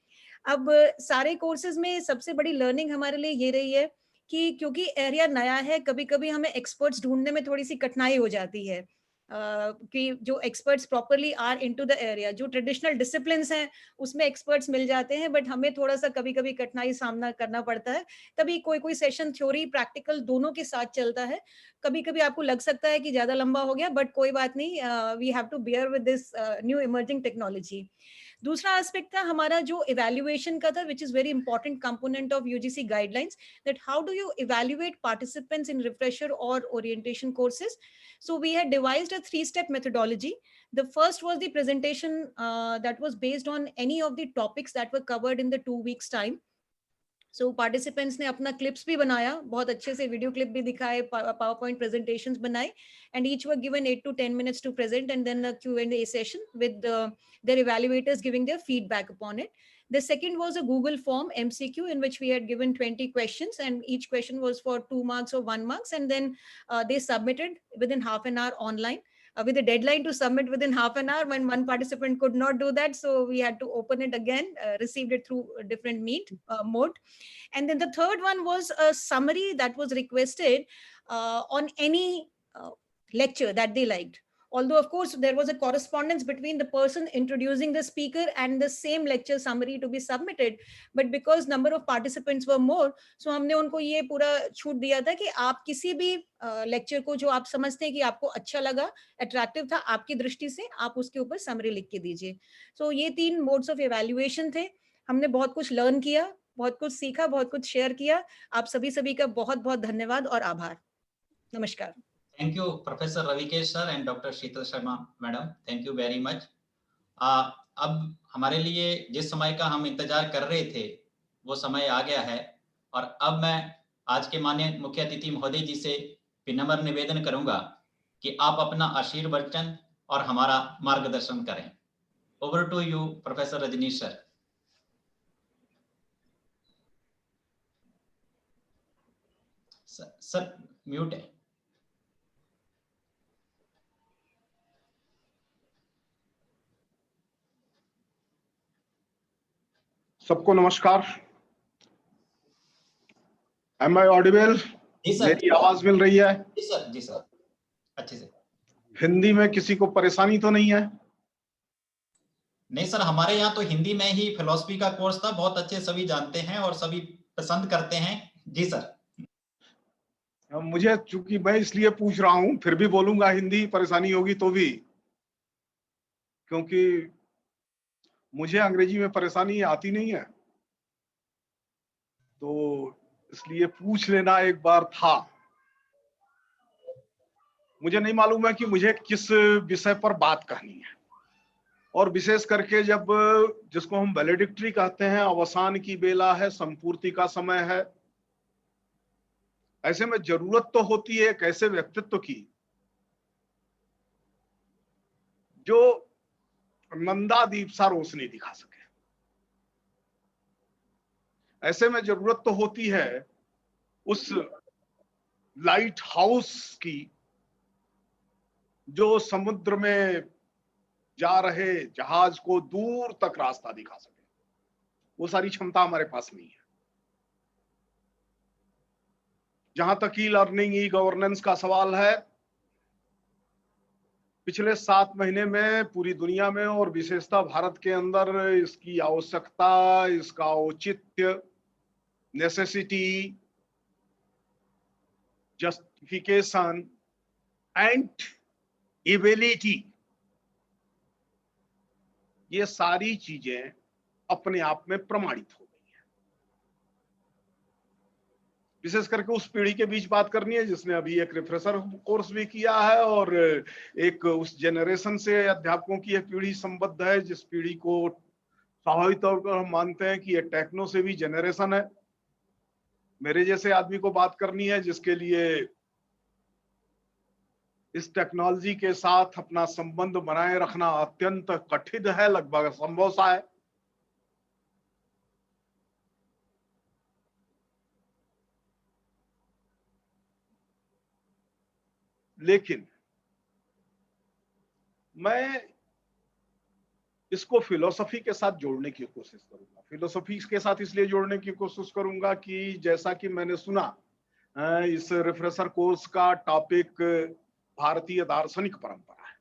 अब सारे कोर्सेज में सबसे बड़ी लर्निंग हमारे लिए ये रही है कि क्योंकि एरिया नया है, कभी कभी हमें एक्सपर्ट्स ढूंढने में थोड़ी सी कठिनाई हो जाती है कि जो experts properly are into the area. जो ट्रेडिशनल डिसिप्लिन्स हैं उसमें एक्सपर्ट्स मिल जाते हैं, बट हमें थोड़ा सा कभी कभी कठिनाई सामना करना पड़ता है. तभी कोई कोई सेशन थ्योरी प्रैक्टिकल दोनों के साथ चलता है. कभी कभी आपको लग सकता है कि ज्यादा लंबा हो गया, बट कोई बात नहीं, we have to bear with this new emerging technology. दूसरा एस्पेक्ट था हमारा जो इवैल्यूएशन का था, which is very important component of UGC guidelines, that how do you evaluate participants in refresher और orientation courses. So we had devised a 3-step methodology. The first was the presentation that was based on any of the topics that were covered in the 2 weeks time. So participants ने अपना clips भी बनाया, बहुत अच्छे से video clip भी दिखाए, PowerPoint presentations बनाए, and each were given 8 to 10 minutes to present, and then a Q&A session with their evaluators giving their feedback upon it. The second was a Google form MCQ in which we had given 20 questions, and each question was for 2 marks or 1 marks, and then they submitted within half an hour online. With a deadline to submit within half an hour, when one participant could not do that, so we had to open it again, received it through a different mode. And then the third one was a summary that was requested on any lecture that they liked. Although, of course, there was a correspondence between the person introducing the speaker and the same lecture summary to be submitted. But because number of participants were more, so हमने उनको ये पूरा छूट दिया था कि आप किसी भी लेक्चर को जो आप समझते हैं कि आपको अच्छा लगा, अट्रैक्टिव था आपकी दृष्टि से, आप उसके ऊपर समरी लिख के दीजिए. So ये 3 मोड्स ऑफ इवैल्यूएशन थे. हमने बहुत कुछ लर्न किया, बहुत कुछ सीखा, बहुत कुछ शेयर किया. आप सभी का बहुत बहुत धन्यवाद और आभार. नमस्कार. Thank you, Professor Ravikesh sir and Dr. Sheetal Sharma madam. Thank you very much. अब हमारे लिए जिस समय का हम इंतजार कर रहे थे वो समय आ गया है, और अब मैं आज के माननीय मुख्य अतिथि महोदय जी से विनम्र निवेदन करूंगा कि आप अपना आशीर्वचन और हमारा मार्गदर्शन करें. Over to you, Professor Rajneesh sir. Sir mute है. सबको नमस्कार. Am I audible? जी सर. मेरी आवाज मिल रही है? जी सर, जी सर, अच्छे से. हिंदी में किसी को परेशानी तो नहीं है? नहीं सर, हमारे यहाँ तो हिंदी में ही फिलॉसफी का कोर्स था, बहुत अच्छे सभी जानते हैं और सभी पसंद करते हैं. जी सर. मुझे चूंकि मैं इसलिए पूछ रहा हूं, फिर भी बोलूंगा हिंदी, परेशानी होगी तो भी, क्योंकि मुझे अंग्रेजी में परेशानी आती नहीं है, तो इसलिए पूछ लेना एक बार था. मुझे नहीं मालूम है कि मुझे किस विषय पर बात करनी है, और विशेष करके जब जिसको हम वैलेडिक्टरी कहते हैं, अवसान की बेला है, संपूर्ति का समय है, ऐसे में जरूरत तो होती है एक ऐसे व्यक्तित्व की जो नंदादीप सा रोशनी दिखा सके. ऐसे में जरूरत तो होती है उस लाइट हाउस की जो समुद्र में जा रहे जहाज को दूर तक रास्ता दिखा सके, वो सारी क्षमता हमारे पास नहीं है। जहां तक ई लर्निंग, ई गवर्नेंस का सवाल है, पिछले 7 महीने में पूरी दुनिया में और विशेषता भारत के अंदर इसकी आवश्यकता, इसका औचित्य, नेसेसिटी, जस्टिफिकेशन एंड एबिलिटी, ये सारी चीजें अपने आप में प्रमाणित हो गई हैं। विशेष करके उस पीढ़ी के बीच बात करनी है जिसने अभी एक रिफ्रेशर कोर्स भी किया है, और एक उस जनरेशन से अध्यापकों की एक पीढ़ी संबद्ध है जिस पीढ़ी को स्वाभाविक तौर पर हम मानते हैं कि ये टेक्नो से भी जनरेशन है। मेरे जैसे आदमी को बात करनी है जिसके लिए इस टेक्नोलॉजी के साथ अपना संबंध बनाए रखना अत्यंत कठिन है, लगभग असंभव सा है। लेकिन मैं इसको फिलोसफी के साथ जोड़ने की कोशिश करूंगा। फिलोसफी के साथ इसलिए जोड़ने की कोशिश करूंगा कि जैसा कि मैंने सुना, इस रिफ्रेशर कोर्स का टॉपिक भारतीय दार्शनिक परंपरा है।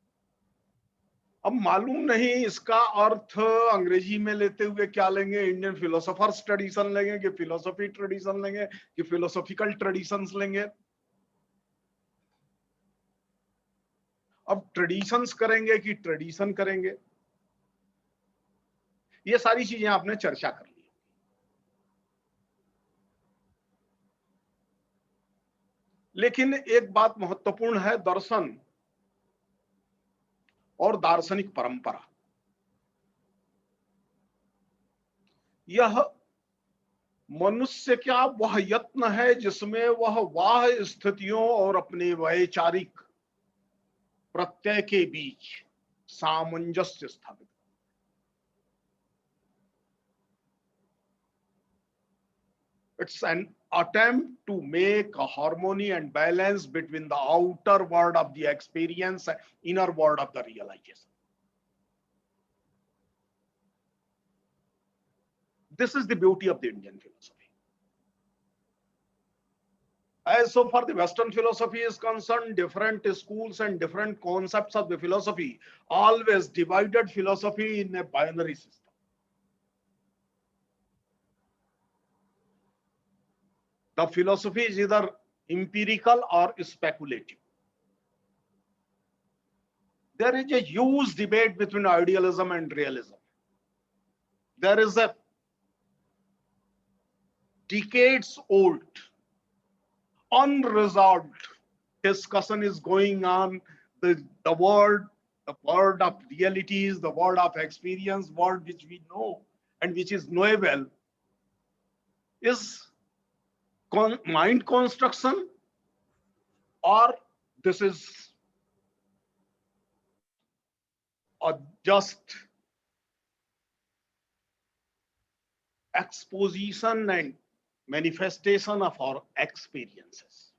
अब मालूम नहीं इसका अर्थ अंग्रेजी में लेते हुए क्या लेंगे, इंडियन फिलोसोफर्स ट्रेडिशन लेंगे कि फिलोसफी ट्रेडिशन लेंगे कि फिलोसॉफिकल ट्रेडिशंस लेंगे। अब ट्रेडिशंस करेंगे कि ट्रेडिशन करेंगे, ये सारी चीजें आपने चर्चा कर ली। लेकिन एक बात महत्वपूर्ण है, दर्शन और दार्शनिक परंपरा, यह मनुष्य क्या वह यत्न है जिसमें वह बाह्य स्थितियों और अपने वैचारिक प्रत्यय के बीच सामंजस्य स्थापित। It's an attempt to make a harmony and balance between the outer world of the experience and inner world of the realization. This is the beauty of the Indian philosophy. As so far the Western philosophy is concerned, different schools and different concepts of the philosophy always divided philosophy in a binary system. The philosophy is either empirical or speculative. There is a huge debate between idealism and realism. There is a decades-old, unresolved discussion is going on. The world of realities, the world of experience, world which we know and which is knowable, is mind construction, or this is a just exposition and manifestation of our experiences.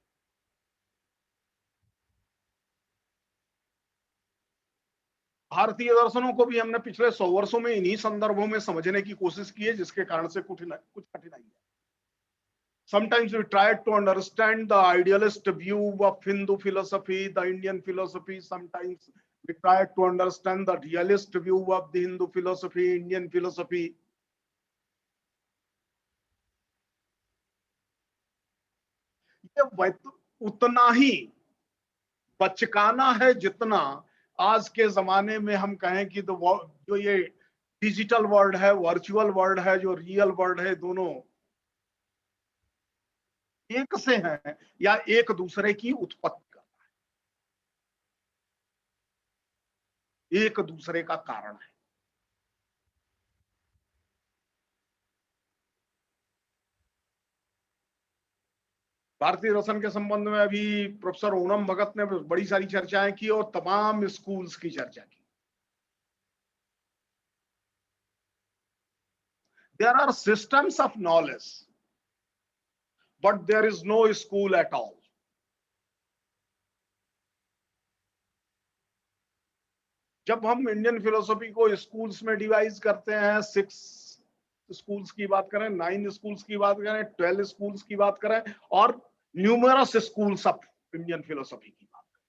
भारतीय दर्शनों को भी हमने पिछले 100 वर्षों में इन्हीं संदर्भों में समझने की कोशिश की है, जिसके कारण से कुछ कठिनाई है। Sometimes we try to understand the idealist view of Hindu philosophy, the Indian philosophy. Sometimes we try to understand the realist view of the Hindu philosophy, Indian philosophy. ये उतना ही बचकाना है जितना आज के जमाने में हम कहें कि जो ये डिजिटल वर्ल्ड है, वर्चुअल वर्ल्ड है, जो रियल वर्ल्ड है, दोनों एक से हैं या एक दूसरे की उत्पत्ति कर रहा है, एक दूसरे का कारण है। भारतीय दर्शन के संबंध में अभी प्रोफेसर ओनम भगत ने बड़ी सारी चर्चाएं की और तमाम स्कूल्स की चर्चा की। There are systems of knowledge but there is no school at all. जब हम इंडियन फिलोसफी को स्कूल्स में डिवाइड करते हैं, 6 स्कूल्स की बात करें, 9 स्कूल्स की बात करें, 12 स्कूल्स की बात करें, और numerous schools of Indian philosophy की बात करें,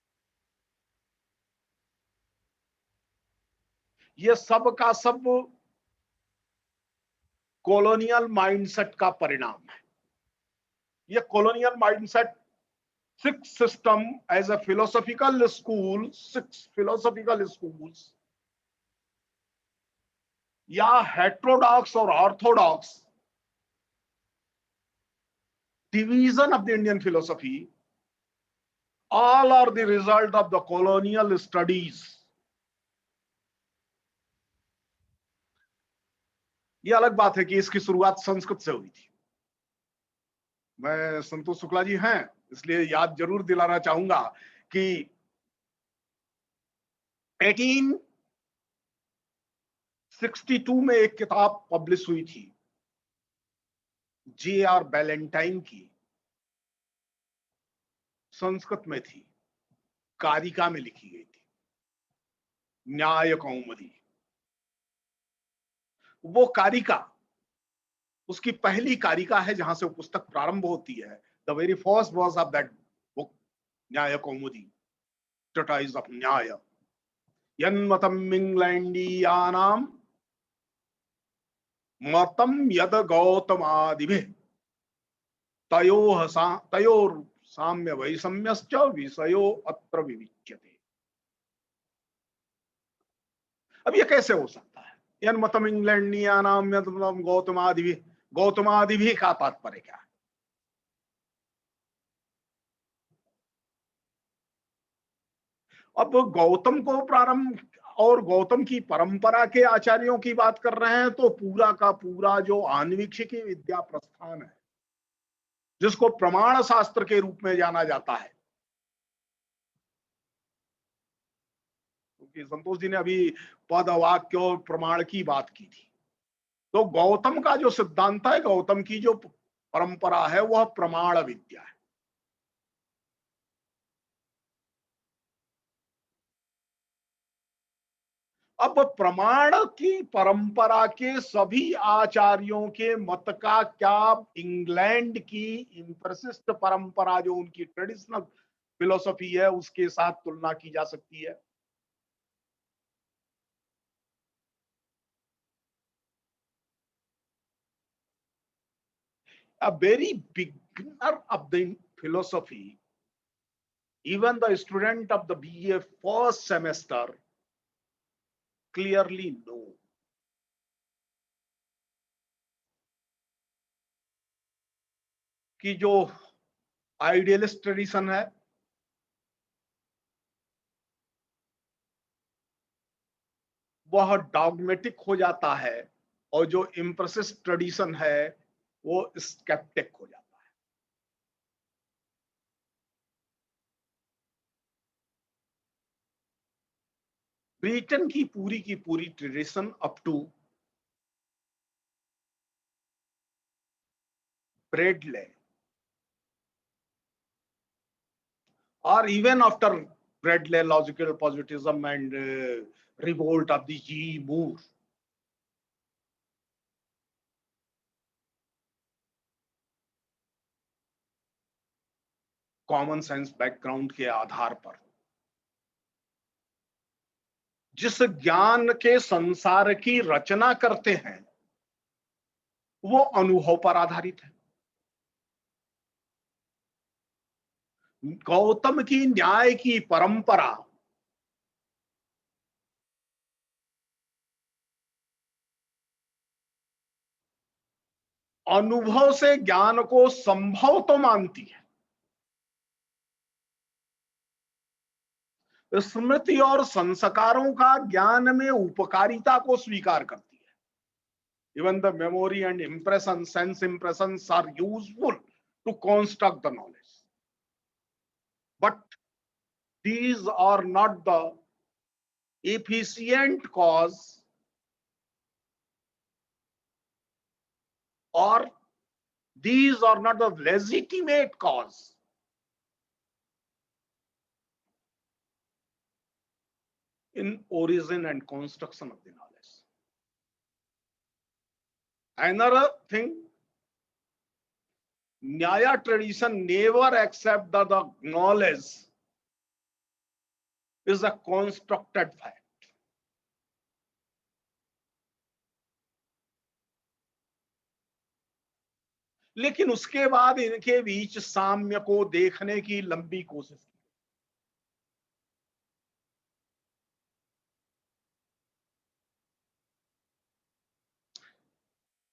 ये सब का सब कॉलोनियल माइंडसेट का परिणाम है। ये colonial mindset 6 system as a philosophical school, 6 philosophical schools, या heterodox और orthodox division of the Indian philosophy, all are the result of the colonial studies. ये अलग बात है कि इसकी शुरुआत संस्कृत से हुई थी। मैं संतोष शुक्ला जी हैं, इसलिए याद जरूर दिलाना चाहूंगा कि 1862 में एक किताब पब्लिश हुई थी J.R. बैलेंटाइन की, संस्कृत में थी, कारिका में लिखी गई थी, न्याय कौमुदी। वो कारिका उसकी पहली कारिका है जहां से वो पुस्तक प्रारंभ होती है। The very first verse of that book, Nyaya Kaumudi, treatise of न्याय, यन्मतम इंग्लैंडियानाम मतम यद गौतमादिभिः तयोर साम्य वैषम्यश्च विषयो अत्र विविच्यते। अब ये कैसे हो सकता है? यन्मतम इंग्लैंडियानाम यद गौतमादिभिः, गौतमादिभिः का तात्पर्य क्या है? अब गौतम को प्रारंभ और गौतम की परंपरा के आचार्यों की बात कर रहे हैं, तो पूरा का पूरा जो आन्वीक्षिकी विद्या प्रस्थान है, जिसको प्रमाण शास्त्र के रूप में जाना जाता है, क्योंकि संतोष जी ने अभी पद वाक्य और प्रमाण की बात की थी, तो गौतम का जो सिद्धांत है, गौतम की जो परंपरा है, वह प्रमाण विद्या है। अब प्रमाण की परंपरा के सभी आचार्यों के मत का क्या इंग्लैंड की इम्प्रेसिस्ट परंपरा, जो उनकी ट्रेडिशनल फिलोसफी है, उसके साथ तुलना की जा सकती है? A very beginner of the philosophy, even the student of the BA first semester, clearly know कि जो आइडियलिस्ट ट्रेडिशन है, वह डॉगमेटिक हो जाता है, और जो इम्प्रेसिस्ट ट्रेडिशन है वो स्केप्टिक हो जाता है। ब्रिटेन की पूरी ट्रेडिशन अप टू ब्रेडले, और even after Bradley, logical positivism and revolt of the G Moore, common sense background के आधार पर जिस ज्ञान के संसार की रचना करते हैं, वो अनुभव पर आधारित है। गौतम की न्याय की परंपरा अनुभव से ज्ञान को संभव तो मानती है, स्मृति और संस्कारों का ज्ञान में उपकारिता को स्वीकार करती है। Even the memory and impression, sense impressions are useful to construct the knowledge, but these are not the efficient cause or these are not the legitimate cause. In origin and construction of the knowledge. Another thing, Nyaya tradition never accept that the knowledge is a constructed fact. लेकिन उसके बाद इनके बीच साम्य को देखने की लंबी कोशिश की।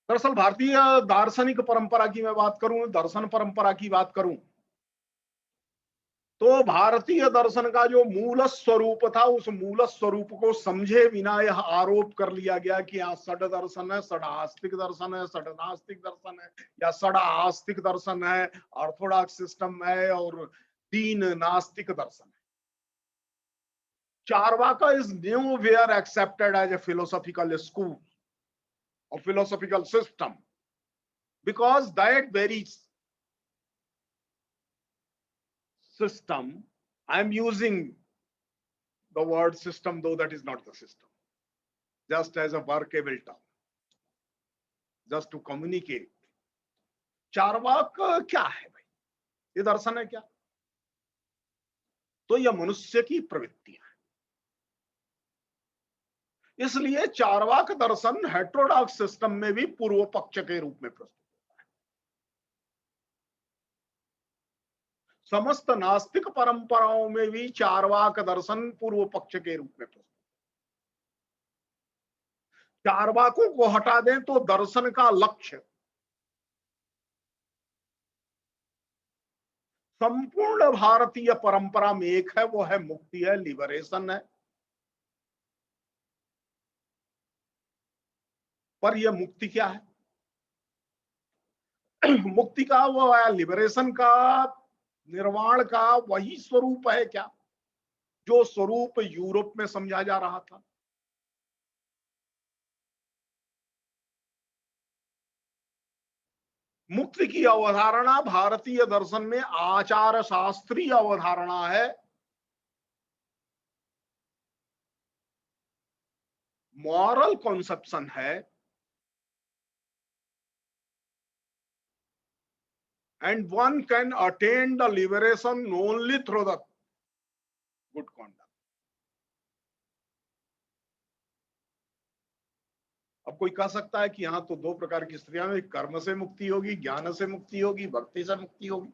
दरअसल भारतीय दार्शनिक परंपरा की मैं बात करूं, दर्शन परंपरा की बात करूं, तो भारतीय दर्शन का जो मूल स्वरूप था, उस मूल स्वरूप को समझे बिना यह आरोप कर लिया गया कि यहाँ षड दर्शन है, षड आस्तिक दर्शन है, षड नास्तिक दर्शन है, या षड आस्तिक दर्शन है, ऑर्थोडॉक्स सिस्टम है, और तीन नास्तिक दर्शन है। Charvaka is nowhere accepted as a philosophical school or philosophical system, because that very system, I am using the word system, though that is not the system, just as a workable term, just to communicate. Charvaka क्या है भाई? ये दर्शन है क्या? तो यह मनुष्य की प्रवृत्तियां हैं। इसलिए चार्वाक दर्शन हेटेरोडॉक्स सिस्टम में भी पूर्व पक्ष के रूप में प्रस्तुत होता है। समस्त नास्तिक परंपराओं में भी चार्वाक दर्शन पूर्व पक्ष के रूप में प्रस्तुत। चार्वाकों को हटा दें तो दर्शन का लक्ष्य संपूर्ण भारतीय परंपरा में एक है, वो है मुक्ति है, लिबरेशन है। पर यह मुक्ति क्या है? मुक्ति का वो है, लिबरेशन का, निर्वाण का वही स्वरूप है क्या जो स्वरूप यूरोप में समझा जा रहा था? मुक्ति की अवधारणा भारतीय दर्शन में आचार शास्त्रीय अवधारणा है, मॉरल कॉन्सेप्शन है, and one can attain the liberation only through the good conduct. अब कोई कह सकता है कि यहां तो दो प्रकार की स्त्रियां हैं, कर्म से मुक्ति होगी, ज्ञान से मुक्ति होगी, भक्ति से मुक्ति होगी।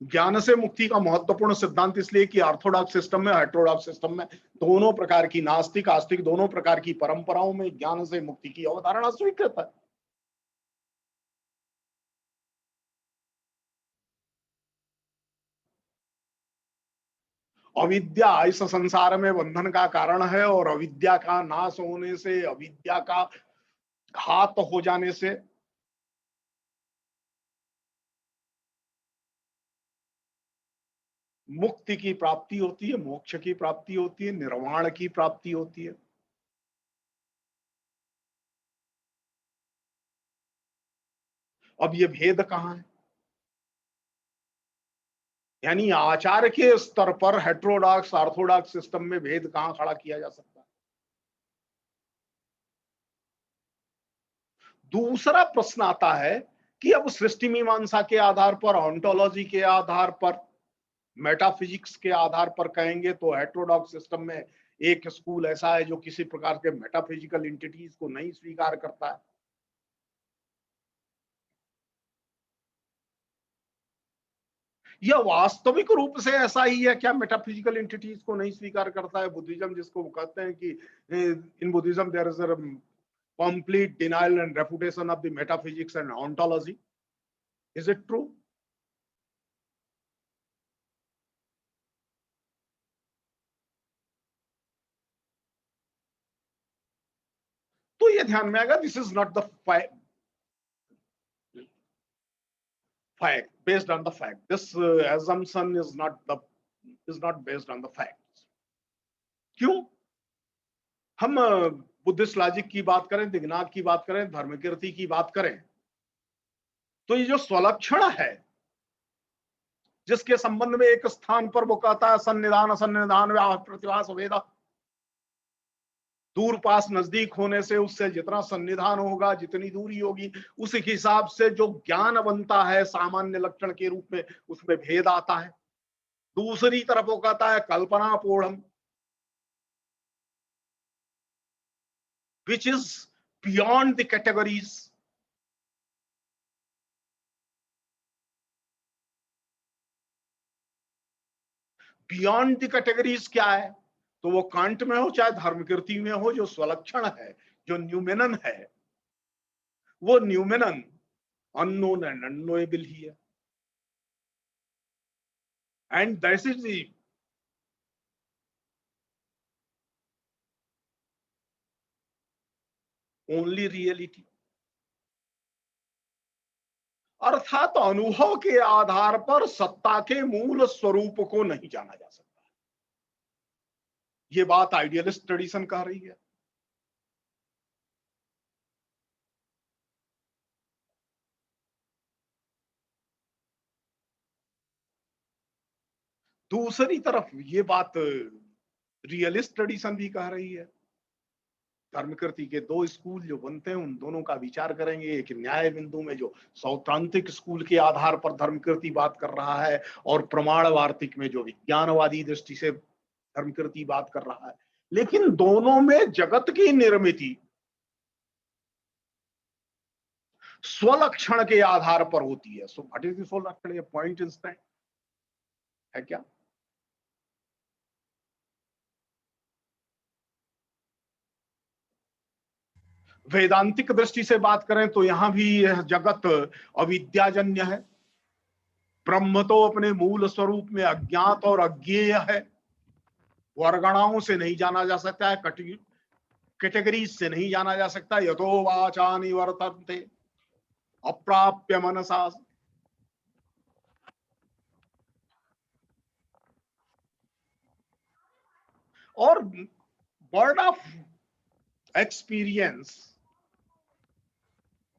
ज्ञान से मुक्ति का महत्वपूर्ण सिद्धांत इसलिए कि ऑर्थोडॉक्स सिस्टम में, हेटेरोडॉक्स सिस्टम में दोनों प्रकार की, नास्तिक आस्तिक दोनों प्रकार की परंपराओं में ज्ञान से मुक्ति की अवधारणा स्वीकृत है। अविद्या इस संसार में बंधन का कारण है, और अविद्या का नाश होने से, अविद्या का घात हो जाने से मुक्ति की प्राप्ति होती है, मोक्ष की प्राप्ति होती है, निर्वाण की प्राप्ति होती है। अब ये भेद कहां है? यानी आचार के स्तर पर हेटेरोडॉक्स ऑर्थोडॉक्स सिस्टम में भेद कहां खड़ा किया जा सकता है? दूसरा प्रश्न आता है कि अब सृष्टि मीमांसा के आधार पर, ऑन्टोलॉजी के आधार पर, मेटाफिजिक्स के आधार पर कहेंगे तो हेटेरोडॉक्स सिस्टम में एक स्कूल ऐसा है जो किसी प्रकार के मेटाफिजिकल एंटिटीज को नहीं स्वीकार करता है। यह वास्तविक रूप से ऐसा ही है क्या? मेटाफिजिकल एंटिटीज को नहीं स्वीकार करता है बुद्धिज्म, जिसको वो कहते हैं कि in Buddhism there is a complete denial and refutation of the metaphysics and ontology. Is it true? तो ये ध्यान में आएगा, this is not the fact based on the fact. This assumption is not based on the facts. क्यों? हम बुद्धिस्ट लॉजिक की बात करें, दिग्नाग की बात करें, धर्मकीर्ति की बात करें, तो ये जो स्वलक्षण है जिसके संबंध में एक स्थान पर वो कहता है सन्निधान असन्निधान प्रतिभास वेदा, दूर पास नजदीक होने से उससे जितना सन्निधान होगा, जितनी दूरी होगी, उस हिसाब से जो ज्ञान बनता है सामान्य लक्षण के रूप में, उसमें भेद आता है। दूसरी तरफ वो कहता है कल्पना पूर्णम, which is beyond the categories. Beyond the categories क्या है? तो वो कांट में हो चाहे धर्मकीर्ति में हो, जो स्वलक्षण है, जो न्यूमेनन है, वो न्यूमेनन अननोन एंड अननोएबल ही है। And that is the only reality. अर्थात अनुभव के आधार पर सत्ता के मूल स्वरूप को नहीं जाना जा सकता। ये बात आइडियलिस्ट ट्रेडिशन कह रही है। दूसरी तरफ ये बात रियलिस्ट ट्रेडिशन भी कह रही है। धर्मकृति के दो स्कूल जो बनते हैं, उन दोनों का विचार करेंगे। एक न्याय बिंदु में जो सौत्रांतिक स्कूल के आधार पर धर्मकृति बात कर रहा है, और प्रमाण वार्तिक में जो विज्ञानवादी दृष्टि से धर्मकृति बात कर रहा है। लेकिन दोनों में जगत की निर्मिति स्वलक्षण के आधार पर होती है। सो व्हाट इज द स्वलक्षण? ये पॉइंट इंस्टेंट है क्या? वेदांतिक दृष्टि से बात करें तो यहां भी यह जगत अविद्याजन्य है। ब्रह्म तो अपने मूल स्वरूप में अज्ञात और अज्ञेय है, वर्गणाओं से नहीं जाना जा सकता है, कैटेगरीज से नहीं जाना जा सकता। यतो वाचा निवर्तन्ते अप्राप्य मनसा। और word of experience,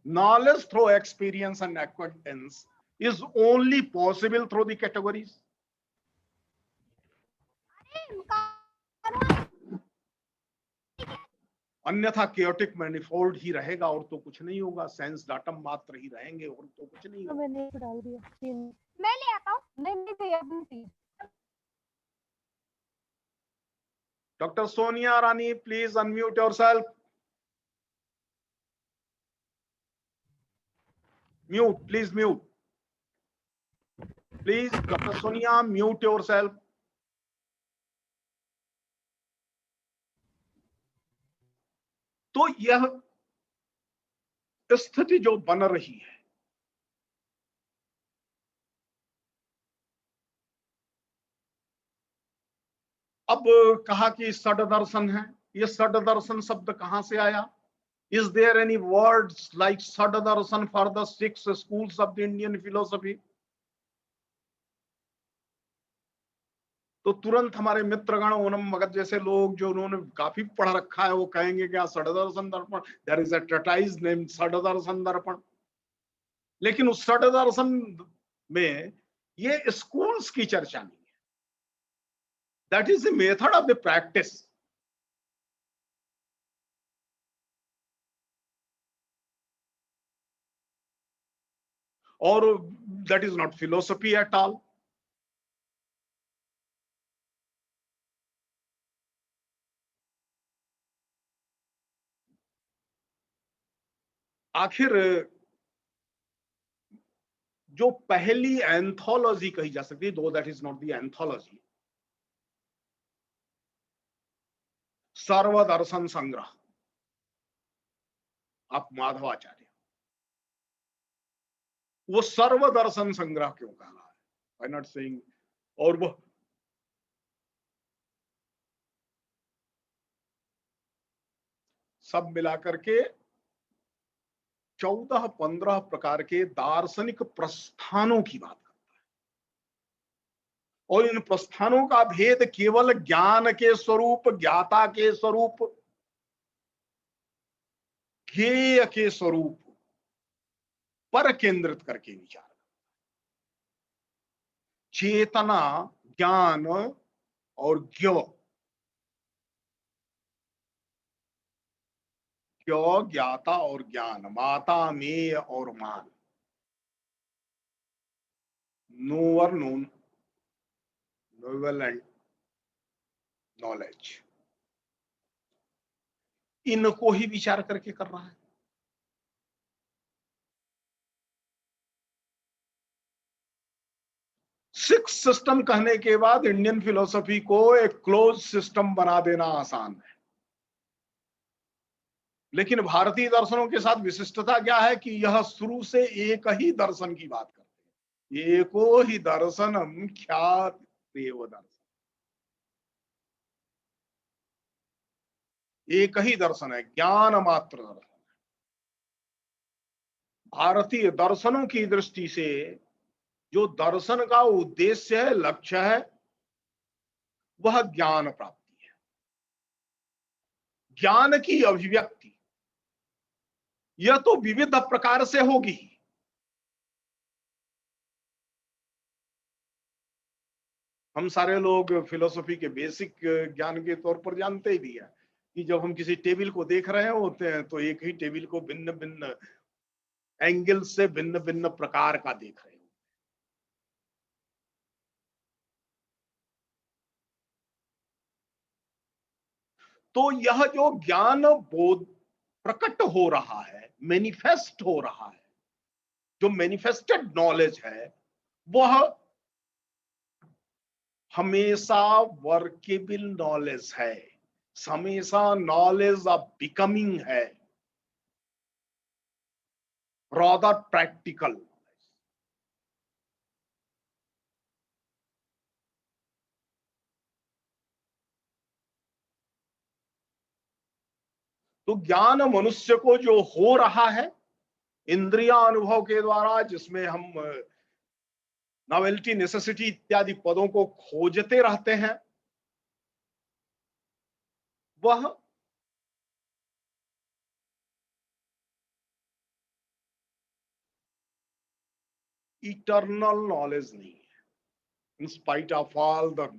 knowledge through experience and acquaintance is only possible through the categories. अन्यथा chaotic manifold ही रहेगा और तो कुछ नहीं होगा। सेंस डाटम मात्र ही रहेंगे और तो कुछ नहीं होगा। मैंने डाल दिया, मैं ले आता हूँ। नहीं भैया, Dr. Sonia Rani, please unmute yourself. Mute, please mute. Please, Dr. Sonia, mute yourself. तो यह स्थिति जो बन रही है, अब कहा कि षड दर्शन है। ये षड दर्शन शब्द कहां से आया? Is there any words like षड दर्शन for the 6 schools of the Indian philosophy? तो तुरंत हमारे मित्रगण ओनम मगध जैसे लोग जो उन्होंने काफी पढ़ रखा है, वो कहेंगे क्या षड दर्शन दर्पण, देयर इज अ ट्रेटाइज नेम्ड षड दर्शन दर्पण। लेकिन उस षड दर्शन में ये स्कूल्स की चर्चा नहीं है। That is the method of the practice. Or that is not philosophy at all. आखिर जो पहली एंथोलॉजी कही जा सकती है, दो that is not the anthology, Sarva Darshan संग्रह आप माधवाचार्य, वो सर्वदर्शन संग्रह क्यों कह रहा है? आई नॉट सेइंग। और वो सब मिलाकर के 14-15 प्रकार के दार्शनिक प्रस्थानों की बात करता है। और इन प्रस्थानों का भेद केवल ज्ञान के स्वरूप, ज्ञाता के स्वरूप ध्येय के स्वरूप पर केंद्रित करके विचार। चेतना, ज्ञान और ज्ञ, ज्ञाता और ज्ञान, माता, मेय और मान, knower, known, novel and knowledge, इनको ही विचार करके कर रहा है। सिक्स सिस्टम कहने के बाद इंडियन फिलोसफी को एक क्लोज सिस्टम बना देना आसान है, लेकिन भारतीय दर्शनों के साथ विशिष्टता क्या है कि यह शुरू से एक ही दर्शन की बात करते हैं। एको ही दर्शनम ख्यात देव दर्शन, एक ही दर्शन है, ज्ञान मात्र दर्शन। भारतीय दर्शनों की दृष्टि से जो दर्शन का उद्देश्य है, लक्ष्य है, वह ज्ञान प्राप्ति है, ज्ञान की अभिव्यक्ति। यह तो विविध प्रकार से होगी। हम सारे लोग फिलोसफी के बेसिक ज्ञान के तौर पर जानते ही भी है कि जब हम किसी टेबल को देख रहे होते हैं तो एक ही टेबल को भिन्न भिन्न एंगल से भिन्न भिन्न प्रकार का देख रहे हो। तो यह जो ज्ञान बोध प्रकट हो रहा है, मैनिफेस्ट हो रहा है, जो मैनिफेस्टेड नॉलेज है, वह हमेशा वर्केबल नॉलेज है, हमेशा नॉलेज ऑफ बिकमिंग है, rather practical। तो ज्ञान मनुष्य को जो हो रहा है इंद्रिया अनुभव के द्वारा, जिसमें हम नॉवेल्टी, नेसेसिटी इत्यादि पदों को खोजते रहते हैं, वह इटर्नल नॉलेज नहीं है। In spite of all the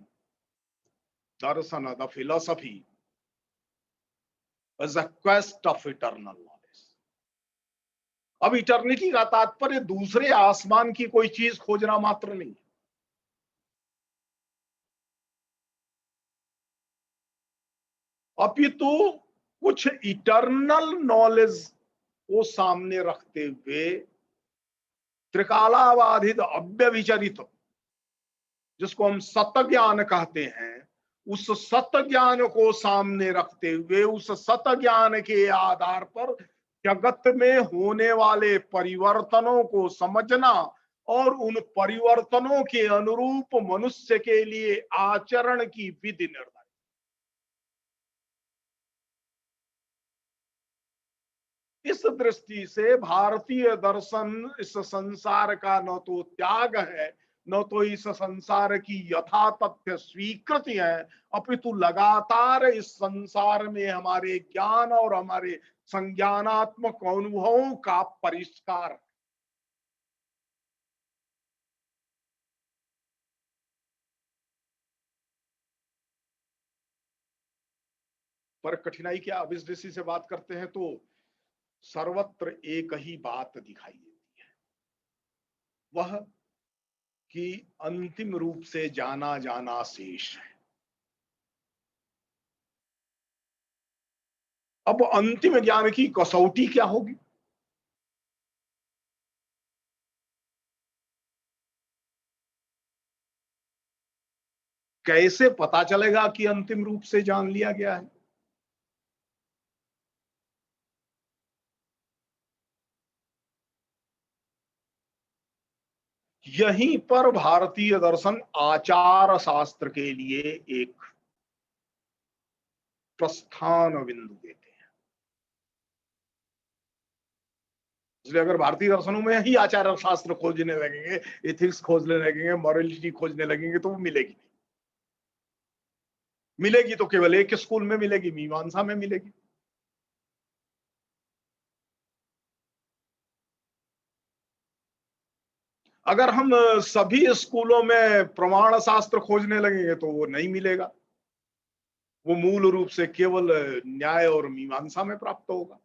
Darshan, the philosophy is a quest of eternal knowledge. अब इटर्निटी का तात्पर्य दूसरे आसमान की कोई चीज खोजना मात्र नहीं, अपितु कुछ इटर्नल नॉलेज को सामने रखते हुए त्रिकालाबाधित अव्यभिचरित, जिसको हम सत्य ज्ञान कहते हैं, उस सत्य ज्ञान को सामने रखते हुए उस सत्य ज्ञान के आधार पर जगत में होने वाले परिवर्तनों को समझना और उन परिवर्तनों के अनुरूप मनुष्य के लिए आचरण की विधि निर्धारित। इस दृष्टि से भारतीय दर्शन इस संसार का न तो त्याग है, न तो इस संसार की यथा तथ्य स्वीकृति है, अपितु लगातार इस संसार में हमारे ज्ञान और हमारे संज्ञानात्मक अनुभवों का परिष्कार। पर कठिनाई क्या, अब इस दृष्टि से बात करते हैं तो सर्वत्र एक ही बात दिखाई देती है, वह कि अंतिम रूप से जाना जाना शेष है। अब अंतिम ज्ञान की कसौटी क्या होगी? कैसे पता चलेगा कि अंतिम रूप से जान लिया गया है? यहीं पर भारतीय दर्शन आचार शास्त्र के लिए एक प्रस्थान बिंदु देते हैं। इसलिए अगर भारतीय दर्शनों में ही आचार शास्त्र खोजने लगेंगे, एथिक्स खोजने लगेंगे, मॉरलिटी खोजने लगेंगे, तो वो मिलेगी नहीं। मिलेगी तो केवल एक स्कूल में मिलेगी, मीमांसा में मिलेगी। अगर हम सभी स्कूलों में प्रमाण शास्त्र खोजने लगेंगे तो वो नहीं मिलेगा, वो मूल रूप से केवल न्याय और मीमांसा में प्राप्त होगा।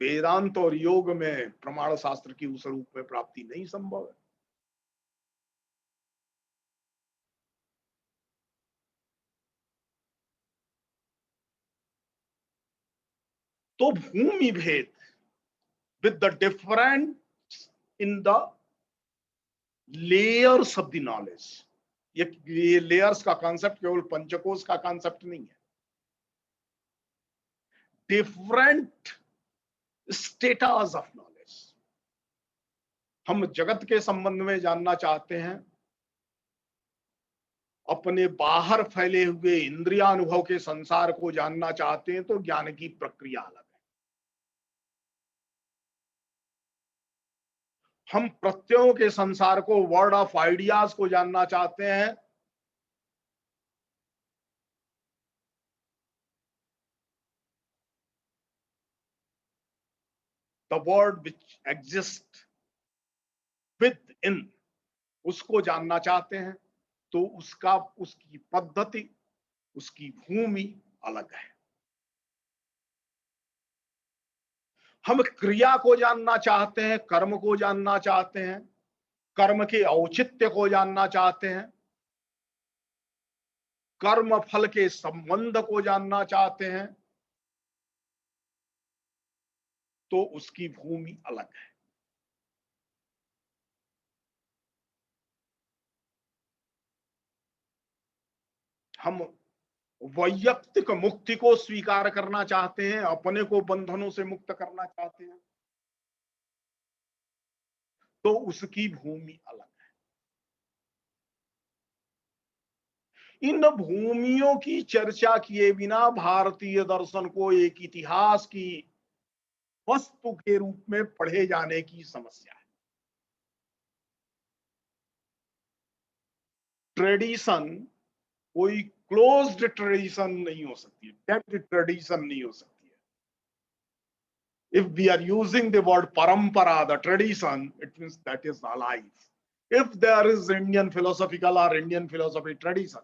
वेदांत और योग में प्रमाण शास्त्र की उस रूप में प्राप्ति नहीं संभव है। तो भूमि भेद with the difference in the layers of the knowledge, ये लेयर्स का कॉन्सेप्ट केवल पंचकोश का कॉन्सेप्ट नहीं है, डिफरेंट स्टेटस ऑफ नॉलेज। हम जगत के संबंध में जानना चाहते हैं, अपने बाहर फैले हुए इंद्रियानुभव के संसार को जानना चाहते हैं, तो ज्ञान की प्रक्रिया अलग है। हम प्रत्ययों के संसार को, वर्ड ऑफ आइडियाज को जानना चाहते हैं, the word which exist with in, उसको जानना चाहते हैं, तो उसकी पद्धति, उसकी भूमि अलग है। हम क्रिया को जानना चाहते हैं, कर्म को जानना चाहते हैं, कर्म के औचित्य को जानना चाहते हैं, कर्म फल के संबंध को जानना चाहते हैं, तो उसकी भूमि अलग है। हम वैयक्तिक मुक्ति को स्वीकार करना चाहते हैं, अपने को बंधनों से मुक्त करना चाहते हैं, तो उसकी भूमि अलग है। इन भूमियों की चर्चा किए बिना भारतीय दर्शन को एक इतिहास की वस्तु के रूप में पढ़े जाने की समस्या है। ट्रेडिशन कोई क्लोज्ड ट्रेडिशन नहीं हो सकती है, डेड ट्रेडिशन नहीं हो सकती है। If we are using the word parampara, the tradition, it means that is alive. If there is Indian philosophical or Indian philosophy tradition,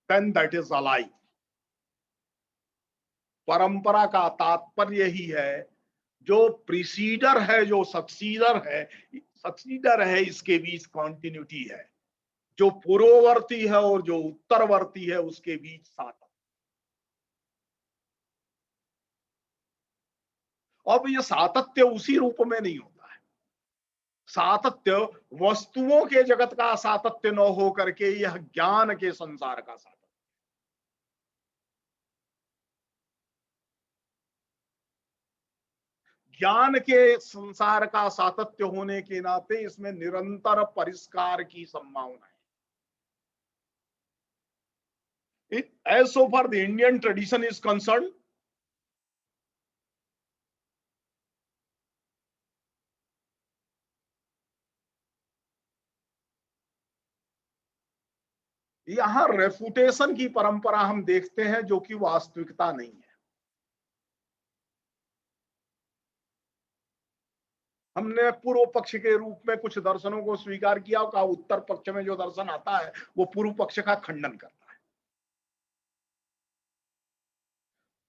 then that is alive. परंपरा का तात्पर्य ही है जो प्रीसीडर है, जो सक्सीडर है, इसके बीच कॉन्टिन्यूटी है। जो पूर्ववर्ती है और जो उत्तरवर्ती है, उसके बीच सातत्य। अब ये सातत्य उसी रूप में नहीं होता है। सातत्य वस्तुओं के जगत का सातत्य न हो करके यह ज्ञान के संसार का सातत्य। ज्ञान के संसार का सातत्य होने के नाते इसमें निरंतर परिष्कार की संभावना है। As so far the Indian tradition is concerned, यहां रेफुटेशन की परंपरा हम देखते हैं, जो कि वास्तविकता नहीं है। हमने पूर्व पक्ष के रूप में कुछ दर्शनों को स्वीकार किया और कहा उत्तर पक्ष में जो दर्शन आता है वो पूर्व पक्ष का खंडन करता है।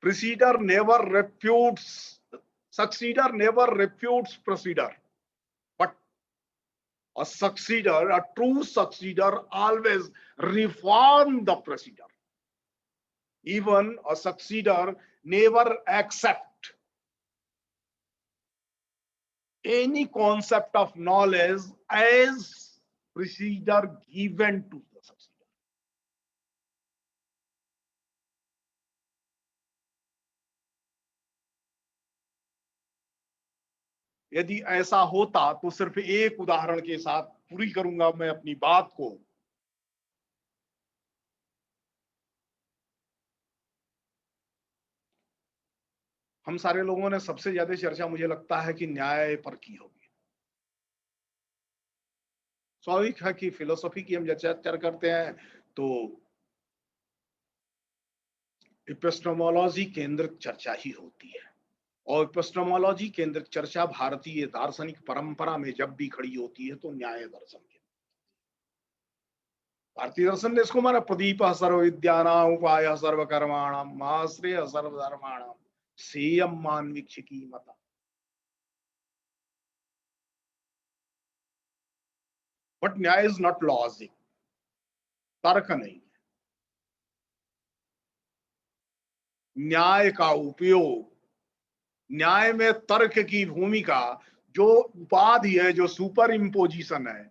Preceder never refutes, succeeder never refutes preceder, but a succeeder, a true succeeder, always reform the preceder. Even a succeeder never accept any concept of knowledge as preceder given to the succeeder. यदि ऐसा होता तो सिर्फ एक उदाहरण के साथ पूरी करूंगा मैं अपनी बात को। हम सारे लोगों ने सबसे ज्यादा चर्चा मुझे लगता है कि न्याय पर की होगी। स्वाभाविक है कि फिलोसॉफी की हम जब चर्चा करते हैं तो एपिस्टेमोलॉजी केंद्रित चर्चा ही होती है और एपिस्टेमोलॉजी केंद्रित चर्चा भारतीय दार्शनिक परंपरा में जब भी खड़ी होती है तो न्याय दर्शन के, भारतीय दर्शन ने इसको माना प्रदीप सर्व विद्यानां उपाय सर्वकर्माणाम आश्रय सर्वधर्माणाम सेयम मानवीक्षिकी मता। बट न्याय इज नॉट लॉजिक, तर्क नहीं है। न्याय का उपयोग, न्याय में तर्क की भूमिका, जो उपाधि है, जो सुपर इम्पोजिशन है,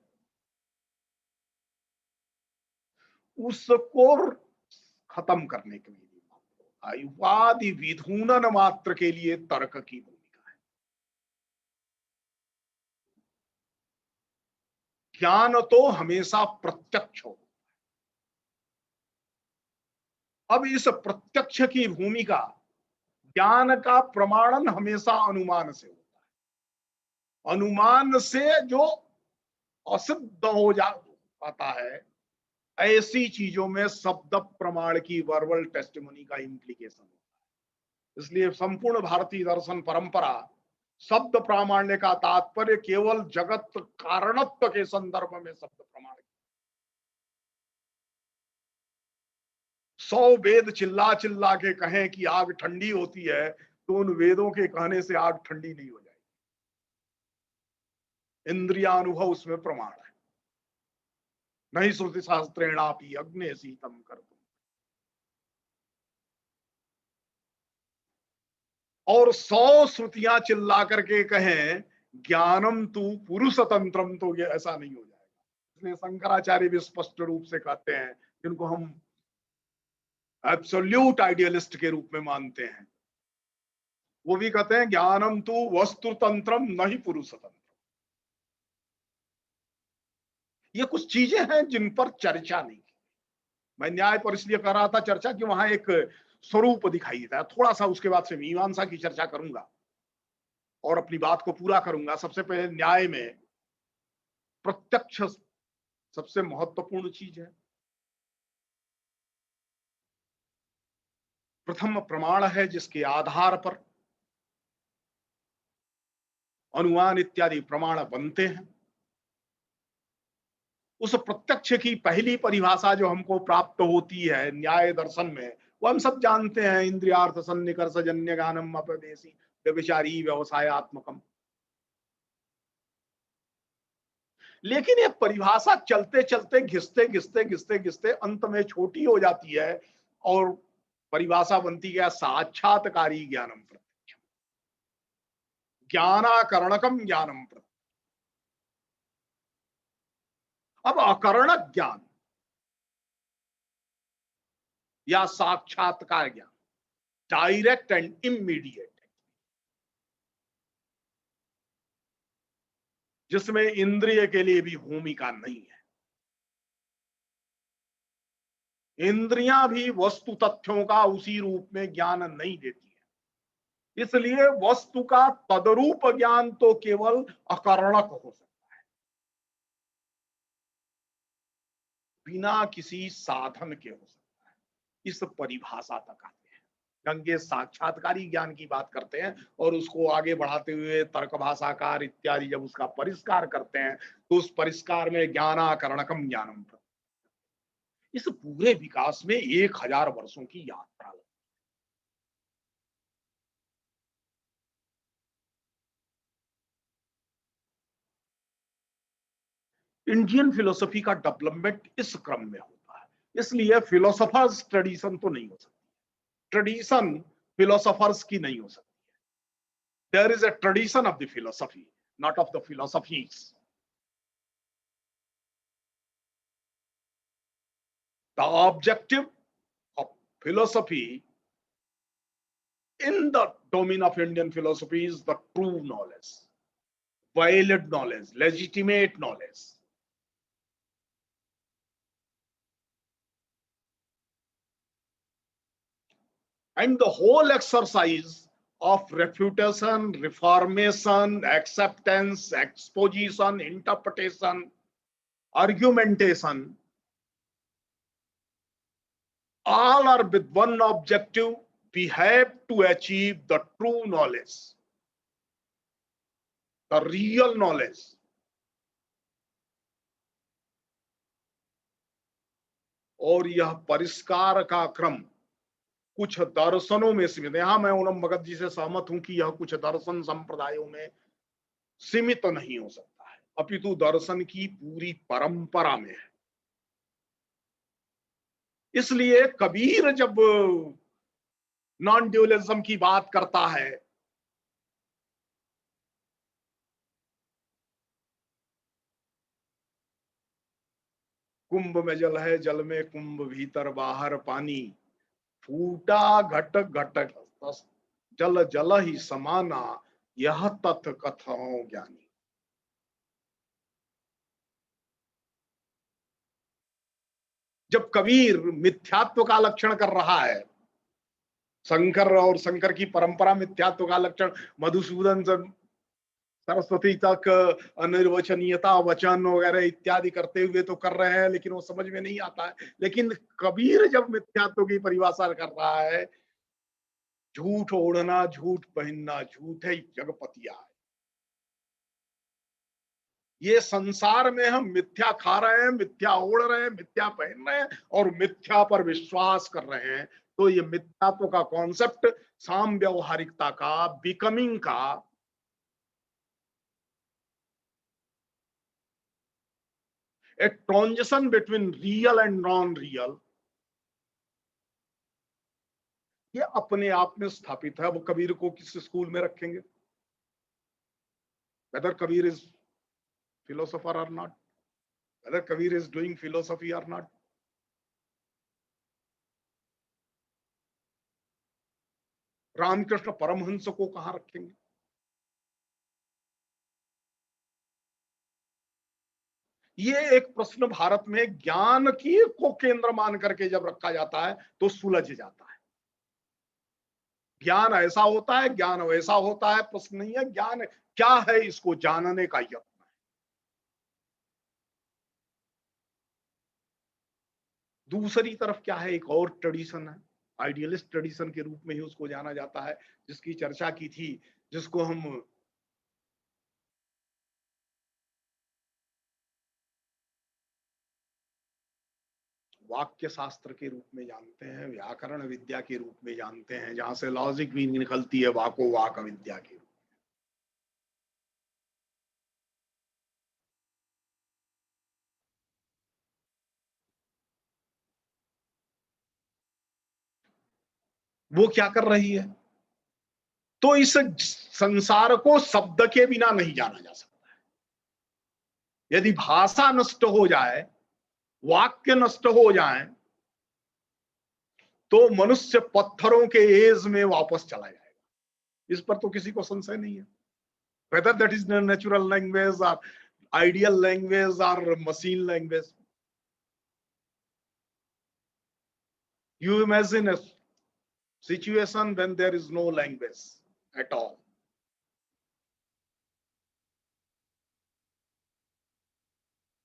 उसको खत्म करने के लिए उपाधि विधूनन मात्र के लिए तर्क की भूमिका है। ज्ञान तो हमेशा प्रत्यक्ष हो। अब इस प्रत्यक्ष की भूमिका, ज्ञान का प्रमाणन हमेशा अनुमान से होता है। अनुमान से जो असिद्ध हो जाता है, ऐसी चीजों में शब्द प्रमाण की वर्बल टेस्टिमनी का इंप्लीकेशन होता है। इसलिए संपूर्ण भारतीय दर्शन परंपरा शब्द प्रामाण्य का तात्पर्य केवल जगत कारणत्व के संदर्भ में शब्द प्रमाण। 100 वेद चिल्ला चिल्ला के कहें कि आग ठंडी होती है, तो उन वेदों के कहने से आग ठंडी नहीं हो जाएगी। इंद्रियानुभव उसमें प्रमाण है। नहीं श्रुति शास्त्रेणापि अग्ने शीतम कर्तुम। और 100 श्रुतियां चिल्ला करके कहें ज्ञानम तु पुरुष तंत्रम, तो ये ऐसा नहीं हो जाएगा। इसलिए शंकराचार्य भी स्पष्ट रूप से कहते हैं, जिनको हम एब्सोल्यूट आइडियलिस्ट के रूप में मानते हैं, वो भी कहते हैं ज्ञानम तु वस्तु तंत्रम नहीं पुरुष तंत्र। ये कुछ चीजें हैं जिन पर चर्चा नहीं की। मैं न्याय पर इसलिए कर रहा था चर्चा कि वहां एक स्वरूप दिखाई देता है। थोड़ा सा उसके बाद से मीमांसा की चर्चा करूंगा और अपनी बात को पूरा करूंगा। सबसे पहले न्याय में प्रत्यक्ष सबसे महत्वपूर्ण चीज है। प्रथम प्रमाण है जिसके आधार पर अनुमान इत्यादि प्रमाण बनते हैं। उस प्रत्यक्ष की पहली परिभाषा जो हमको प्राप्त होती है न्याय दर्शन में, वो हम सब जानते हैं, इंद्रियार्थ सन्निकर्ष जन्य ज्ञानम अपदेशी व्यभिचारी व्यवसायात्मकम। लेकिन ये परिभाषा चलते चलते घिसते घिसते घिसते घिसते अंत में छोटी हो जाती है और परिभाषा बनती है साक्षात्कारी ज्ञानम प्रत्यक्ष, ज्ञानाकरणकम ज्ञानम प्रत्यक्ष। अब अकरणक ज्ञान या साक्षात्कार ज्ञान, डायरेक्ट एंड इमीडिएट, जिसमें इंद्रिय के लिए भी भूमिका नहीं है। इंद्रियां भी वस्तु तथ्यों का उसी रूप में ज्ञान नहीं देती है। इसलिए वस्तु का तदरूप ज्ञान तो केवल अकरणक हो सकता है, बिना किसी साधन के हो सकता है। इस परिभाषा तक आते हैं। गंगे साक्षात्कारी ज्ञान की बात करते हैं और उसको आगे बढ़ाते हुए तर्क भाषाकार इत्यादि जब उसका परिष्कार करते हैं तो उस परिष्कार में ज्ञानाकरणकम ज्ञानम। इस पूरे विकास में 1000 वर्षों की यात्रा लगी। इंडियन फिलोसफी का डेवलपमेंट इस क्रम में होता है। इसलिए फिलोसोफर्स ट्रेडिशन तो नहीं हो सकती, ट्रेडिशन फिलोसोफर्स की नहीं हो सकती है। There is a tradition of the philosophy, not of the philosophies. The objective of philosophy in the domain of Indian philosophy is the true knowledge, valid knowledge, legitimate knowledge. And the whole exercise of refutation, reformation, acceptance, exposition, interpretation, argumentation, all are with one objective, we have to achieve the true knowledge, the real knowledge. और यह परिष्कार का क्रम कुछ दर्शनों में सीमित है। यहां मैं ओनम भगत जी से सहमत हूं कि यह कुछ दर्शन संप्रदायों में सीमित नहीं हो सकता है, अपितु दर्शन की पूरी परंपरा में है। इसलिए कबीर जब नॉन ड्यूअलिज्म की बात करता है कुंभ में जल है, जल में कुंभ, भीतर बाहर पानी, फूटा घट घट जल जल ही समाना, यह तथ कथो ज्ञानी। जब कबीर मिथ्यात्व का लक्षण कर रहा है, शंकर और शंकर की परंपरा मिथ्यात्व का लक्षण, मधुसूदन सरस्वती तक अनिर्वचनीयता वचन वगैरह इत्यादि करते हुए तो कर रहे हैं, लेकिन वो समझ में नहीं आता है। लेकिन कबीर जब मिथ्यात्व की परिभाषा कर रहा है, झूठ ओढ़ना, झूठ पहनना, झूठ है जगपतिया है। ये संसार में हम मिथ्या खा रहे हैं, मिथ्या ओढ़ रहे हैं, मिथ्या पहन रहे हैं और मिथ्या पर विश्वास कर रहे हैं। तो ये मिथ्यात्व का कॉन्सेप्ट साम व्यवहारिकता का, बिकमिंग का, a transition between real and non-real, ये अपने आप में स्थापित है। वो कबीर को किस स्कूल में रखेंगे, whether Kabir is philosopher or not, whether Kabir is doing philosophy or not, Ramakrishna Paramhans को कहां रखेंगे? ये एक प्रश्न भारत में ज्ञान की को केंद्र मान करके जब रखा जाता है तो सुलझ जाता है। ज्ञान ऐसा होता है, ज्ञान वैसा होता है, प्रश्न नहीं है। ज्ञान क्या है, इसको जानने का यत्न है। दूसरी तरफ क्या है, एक और ट्रेडिशन है, आइडियलिस्ट ट्रेडिशन के रूप में ही उसको जाना जाता है, जिसकी चर्चा की थी, जिसको हम वाक्य शास्त्र के रूप में जानते हैं, व्याकरण विद्या के रूप में जानते हैं, जहां से लॉजिक भी निकलती है, वाको वाक विद्या के रूप में। वो क्या कर रही है? तो इस संसार को शब्द के बिना नहीं जाना जा सकता है। यदि भाषा नष्ट हो जाए, वाक्य नष्ट हो जाए, तो मनुष्य पत्थरों के एज में वापस चला जाएगा। इस पर तो किसी को संशय नहीं है। whether that is the natural language or ideal language or machine language. You imagine a situation when there is no language at all.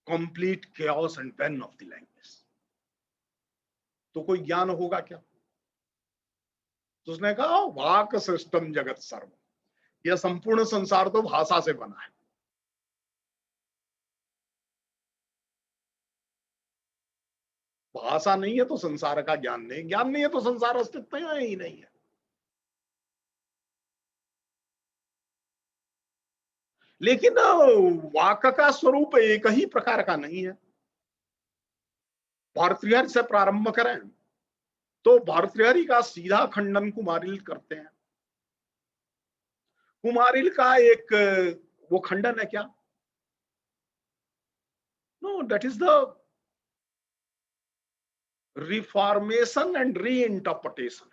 Complete chaos and ban of the language. तो कोई ज्ञान होगा क्या? तो उसने कहा वाक सिस्टम जगत सर्व, यह संपूर्ण संसार तो भाषा से बना है। भाषा नहीं है तो संसार का ज्ञान नहीं, ज्ञान नहीं है तो संसार अस्तित्व ही नहीं है। लेकिन वाक का स्वरूप एक ही प्रकार का नहीं है। भर्तृहरि से प्रारंभ करें तो भर्तृहरि का सीधा खंडन कुमारिल करते हैं। कुमारिल का एक वो खंडन है क्या? No, that is the reformation and reinterpretation.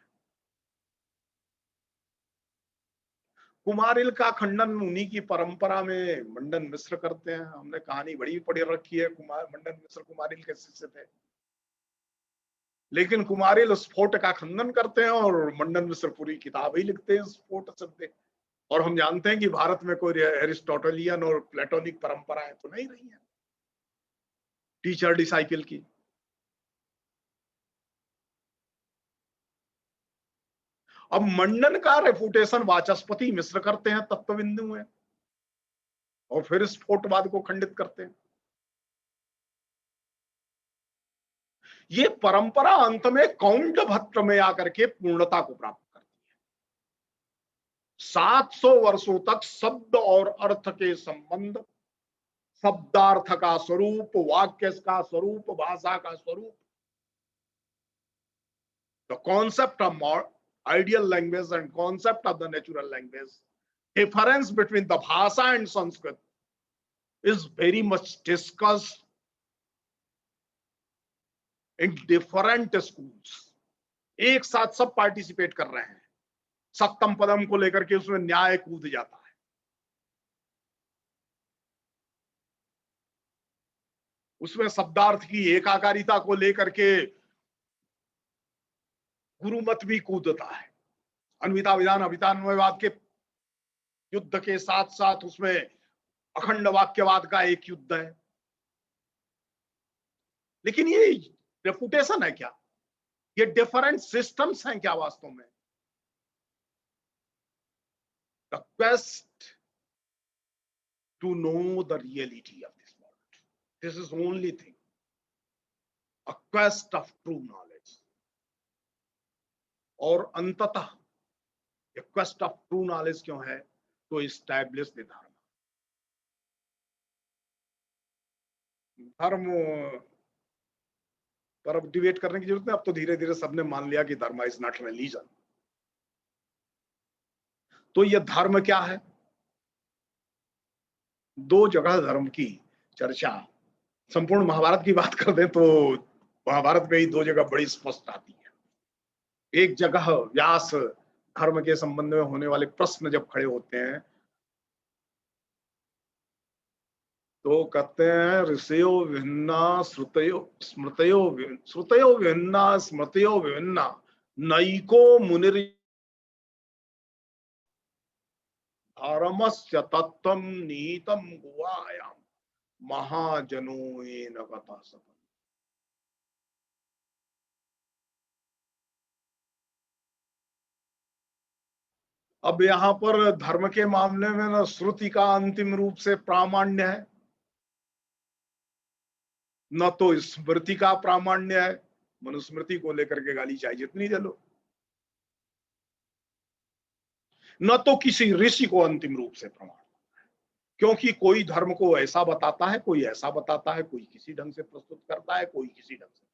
Kumarila का खंडन उन्हीं की परंपरा में मंडन मिश्र करते हैं। हमने कहानी बड़ी पढ़ी रखी है, मंडन मिश्र कुमारिल के शिष्य थे। लेकिन कुमारिल स्फोट का खंडन करते हैं और मंडन मिश्र पूरी किताब ही लिखते हैं स्फोट से। और हम जानते हैं कि भारत में कोई एरिस्टोटलियन और प्लेटोनिक परंपराएं तो नहीं रही है टीचर डिसाइपल की। अब मंडन का रेफुटेशन वाचस्पति मिश्र करते हैं तत्वबिंदु में, और फिर स्फोटवाद को खंडित करते हैं। ये परंपरा अंत में कौंड भट्ट में आकर के पूर्णता को प्राप्त करती है। 700 वर्षों तक शब्द और अर्थ के संबंध, शब्दार्थ का स्वरूप, वाक्य का स्वरूप, भाषा का स्वरूप, the concept of ideal language and concept of the natural language, difference between the Bhasha and Sanskrit is very much discussed in different schools. एक साथ सब पार्टिसिपेट कर रहे हैं, सप्तम पदम को लेकर के उसमें न्याय कूद जाता है। उसमें शब्दार्थ की एकाकारिता को लेकर के गुरुमत भी कूदता है। अन्विता विधान अभिधान्वयवाद के युद्ध के साथ साथ उसमें अखंड वाक्यवाद का एक युद्ध है। लेकिन ये रेपुटेशन है क्या? ये डिफरेंट सिस्टम्स हैं क्या वास्तव में? The quest to know the reality of this world, this is only thing, a quest of true knowledge. और अंततः ये क्वेस्ट ऑफ ट्रू नॉलेज क्यों है? तो एस्टैब्लिश द धर्म। धर्म पर अब डिबेट करने की जरूरत नहीं, अब तो धीरे धीरे सबने मान लिया कि धर्म इज नॉट रिलीजन। तो ये धर्म क्या है? दो जगह धर्म की चर्चा, संपूर्ण महाभारत की बात कर दें तो महाभारत में ही दो जगह बड़ी स्पष्ट आती है। एक जगह व्यास धर्म के संबंध में होने वाले प्रश्न जब खड़े होते हैं तो कहते हैं ऋषयो विभिन्ना श्रुतयो स्मृतयो विभिन्ना स्मृतयो विभिन्ना नैको मुनिर धर्मस्य तत्त्वं नीतं गुहायां महाजनो येन गतः सपन्। अब यहां पर धर्म के मामले में ना श्रुति का अंतिम रूप से प्रामाण्य है, न तो स्मृति का प्रामाण्य है। मनुस्मृति को लेकर के गाली चाहे जितनी दे लो, न तो किसी ऋषि को अंतिम रूप से प्रमाण, क्योंकि कोई धर्म को ऐसा बताता है, कोई ऐसा बताता है, कोई किसी ढंग से प्रस्तुत करता है, कोई किसी ढंग से।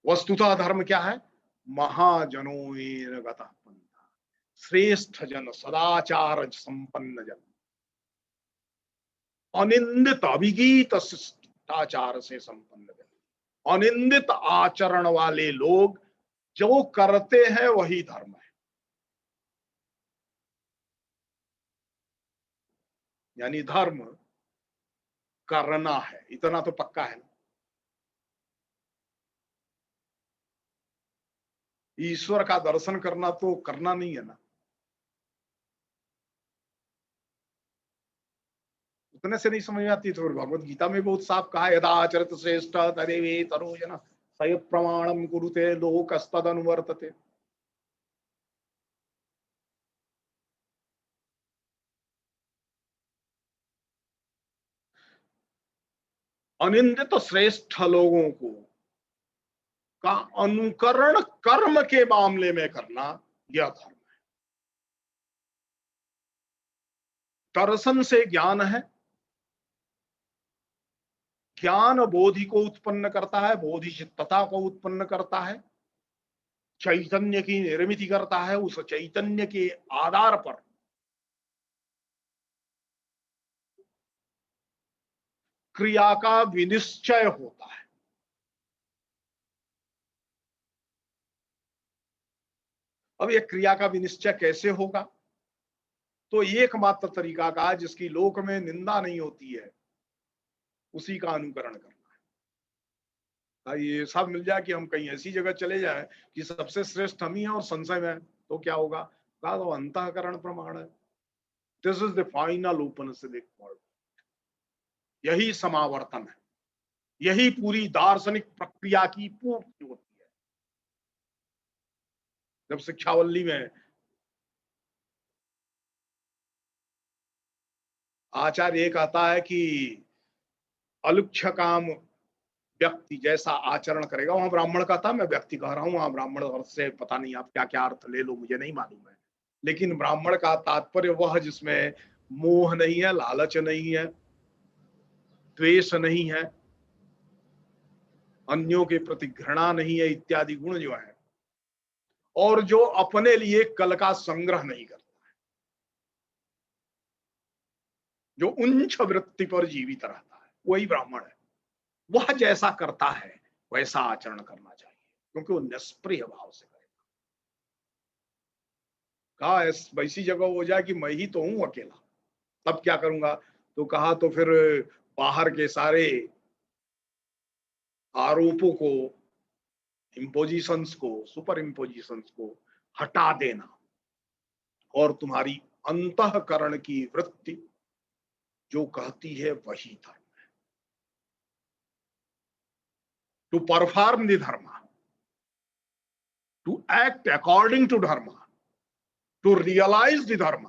वस्तुतः धर्म क्या है? महाजनो येन गतः पंथा, श्रेष्ठ जन, सदाचार संपन्न जन, अनिंदित अभिगीत शिष्टाचार से संपन्न जन, अनिंदित आचरण वाले लोग जो करते हैं वही धर्म है। यानी धर्म करना है, इतना तो पक्का है ना। ईश्वर का दर्शन करना तो करना नहीं है ना। उतने से नहीं समझ में आती तो भगवत गीता में बहुत साफ कहा है, यदा आचरत श्रेष्ठ तदेवे तरो जन सय प्रमाणम कुरुते लोकस्तद अनुवर्तते। अनिंदित श्रेष्ठ लोगों को का अनुकरण कर्म के मामले में करना यह धर्म है। दर्शन से ज्ञान है, ज्ञान बोधि को उत्पन्न करता है, बोधि चित्तता को उत्पन्न करता है, चैतन्य की निर्मिति करता है। उस चैतन्य के आधार पर क्रिया का विनिश्चय होता है। अब यह क्रिया का विनिश्चय कैसे होगा? तो एकमात्र तरीका का जिसकी लोक में निंदा नहीं होती है उसी का अनुकरण करना है। ये सब मिल जाए कि हम कहीं ऐसी जगह चले जाएं कि सबसे श्रेष्ठ हम ही हैं और संशय में, तो क्या होगा? कहा तो अंतःकरण प्रमाण है। This is the final Upanishadic word. यही समावर्तन है, यही पूरी दार्शनिक प्रक्रिया की पूर्ति होती है। जब शिक्षावल्ली में आचार्य ये कहता है कि अलुक्षकाम व्यक्ति जैसा आचरण करेगा, वहां ब्राह्मण का था, मैं व्यक्ति कह रहा हूं, वहां ब्राह्मण अर्थ से पता नहीं आप क्या क्या अर्थ ले लो, मुझे नहीं मालूम है, लेकिन ब्राह्मण का तात्पर्य वह जिसमें मोह नहीं है, लालच नहीं है, द्वेष नहीं है, अन्यों के प्रति घृणा नहीं है, इत्यादि गुण जो है, और जो अपने लिए कल का संग्रह नहीं करता है, जो उच्च वृत्ति पर जीवित रहता है, वही ब्राह्मण है। वह जैसा करता है वैसा आचरण करना चाहिए, क्योंकि वो निष्प्रिय भाव से करेगा। कहा वैसी जगह हो जाए कि मैं ही तो हूं अकेला, तब क्या करूंगा? तो कहा तो फिर बाहर के सारे आरोपों को, इम्पोजिशंस को, सुपर इम्पोजिशंस को हटा देना और तुम्हारी अंतःकरण की वृत्ति जो कहती है वही धर्म है। टू परफॉर्म द धर्म, टू एक्ट अकॉर्डिंग टू धर्म, टू रियलाइज द धर्म,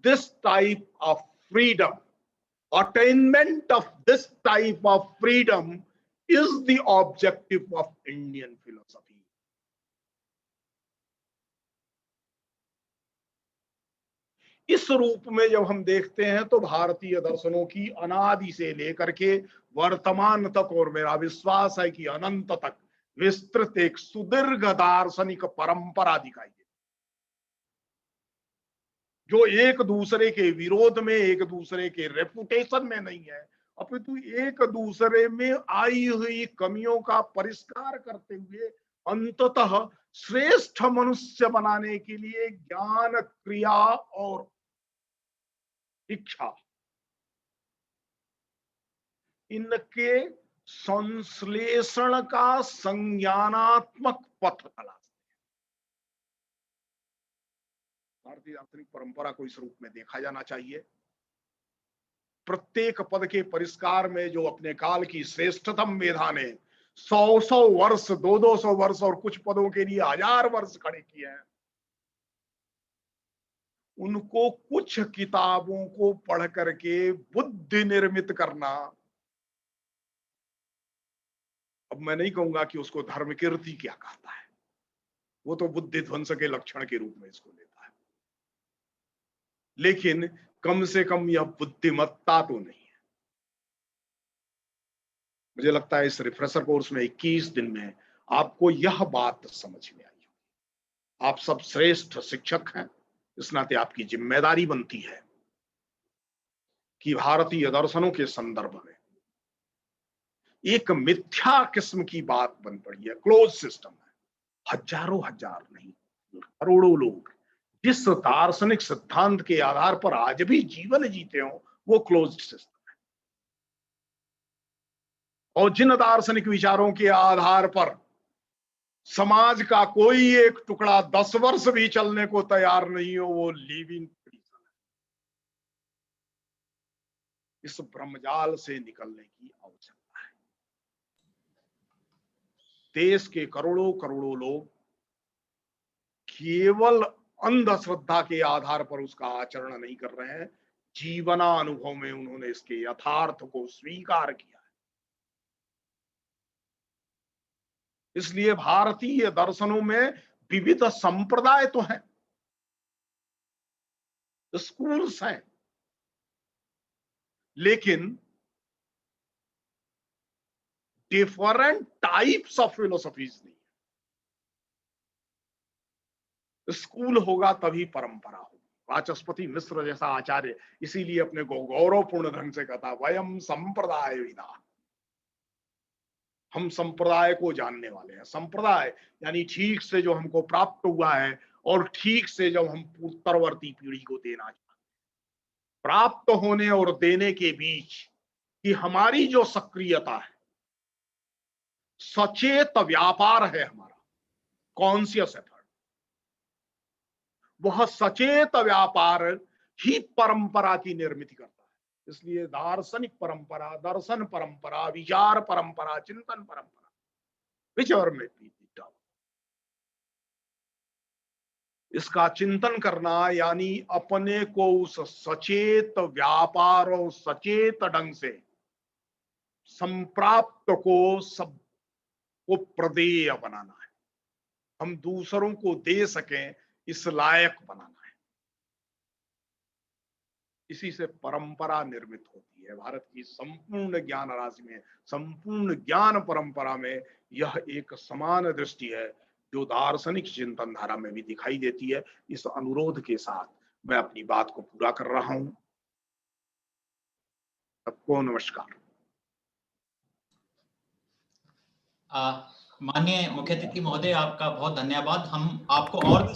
this type of freedom, attainment of this type of freedom is the objective of Indian philosophy. इस रूप में जब हम देखते हैं तो भारतीय दर्शनों की अनादि से लेकर के वर्तमान तक, और मेरा विश्वास है कि अनंत तक विस्तृत एक सुदीर्घ दार्शनिक परंपरा दिखाई देती, जो एक दूसरे के विरोध में, एक दूसरे के रेपुटेशन में नहीं है, अपितु एक दूसरे में आई हुई कमियों का परिष्कार करते हुए अंततः श्रेष्ठ मनुष्य बनाने के लिए ज्ञान, क्रिया और इच्छा, इनके संश्लेषण का संज्ञानात्मक पथ तलाशते हैं। भारतीय दार्शनिक परंपरा को इस रूप में देखा जाना चाहिए। प्रत्येक पद के परिष्कार में जो अपने काल की श्रेष्ठतम मेधा ने 100 वर्ष, 200 वर्ष और कुछ पदों के लिए 1000 वर्ष खड़े किए हैं, उनको कुछ किताबों को पढ़ करके बुद्धि निर्मित करना, अब मैं नहीं कहूंगा कि उसको धर्म कीर्ति क्या कहता है, वो तो बुद्धि ध्वंस के लक्षण के रूप में इसको लेता है, लेकिन कम से कम यह बुद्धिमत्ता तो नहीं है। मुझे लगता है इस रिफ्रेशर कोर्स में 21 दिन में आपको यह बात समझ में आई। आप सब श्रेष्ठ शिक्षक हैं, इस नाते आपकी जिम्मेदारी बनती है कि भारतीय दर्शनों के संदर्भ में एक मिथ्या किस्म की बात बन पड़ी है, क्लोज सिस्टम है, हजारों हजार नहीं करोड़ों लोग जिस दार्शनिक सिद्धांत के आधार पर आज भी जीवन जीते हो वो क्लोज्ड सिस्टम है, और जिन दार्शनिक विचारों के आधार पर समाज का कोई एक टुकड़ा 10 वर्ष भी चलने को तैयार नहीं हो, वो लिविंग प्रिजन है। इस ब्रह्मजाल से निकलने की आवश्यकता है। देश के करोड़ों करोड़ों लोग केवल अंधश्रद्धा के आधार पर उसका आचरण नहीं कर रहे हैं, जीवनानुभव में उन्होंने इसके यथार्थ को स्वीकार किया है। इसलिए भारतीय दर्शनों में विविध संप्रदाय तो हैं, स्कूल्स हैं, लेकिन डिफरेंट टाइप्स ऑफ फिलोसफीज नहीं। स्कूल होगा तभी परंपरा होगी। वाचस्पति मिश्र जैसा आचार्य इसीलिए अपने को गौरवपूर्ण ढंग से कहता, वयम संप्रदाय विदा, हम संप्रदाय को जानने वाले हैं। संप्रदाय यानी ठीक से जो हमको प्राप्त हुआ है और ठीक से जब हम उत्तरवर्ती पीढ़ी को देना चाहते हैं। प्राप्त होने और देने के बीच की हमारी जो सक्रियता है, सचेत व्यापार है हमारा, कॉन्शियस एफर्ट, वह सचेत व्यापार ही परंपरा की निर्मित करता है। इसलिए दार्शनिक परंपरा, दर्शन परंपरा, विचार परंपरा, चिंतन परंपरा, whichever may be the term. इसका चिंतन करना यानी अपने को उस सचेत व्यापार और सचेत ढंग से संप्राप्त को सब को प्रदेय बनाना है, हम दूसरों को दे सकें इस लायक बनाना है। इसी से परंपरा निर्मित होती है। भारत की संपूर्ण ज्ञान राशि में, संपूर्ण ज्ञान परंपरा में यह एक समान दृष्टि है जो दार्शनिक चिंतन धारा में भी दिखाई देती है। इस अनुरोध के साथ मैं अपनी बात को पूरा कर रहा हूं। सबको नमस्कार। माननीय मुख्य अतिथि महोदय, आपका बहुत धन्यवाद। हम आपको और भी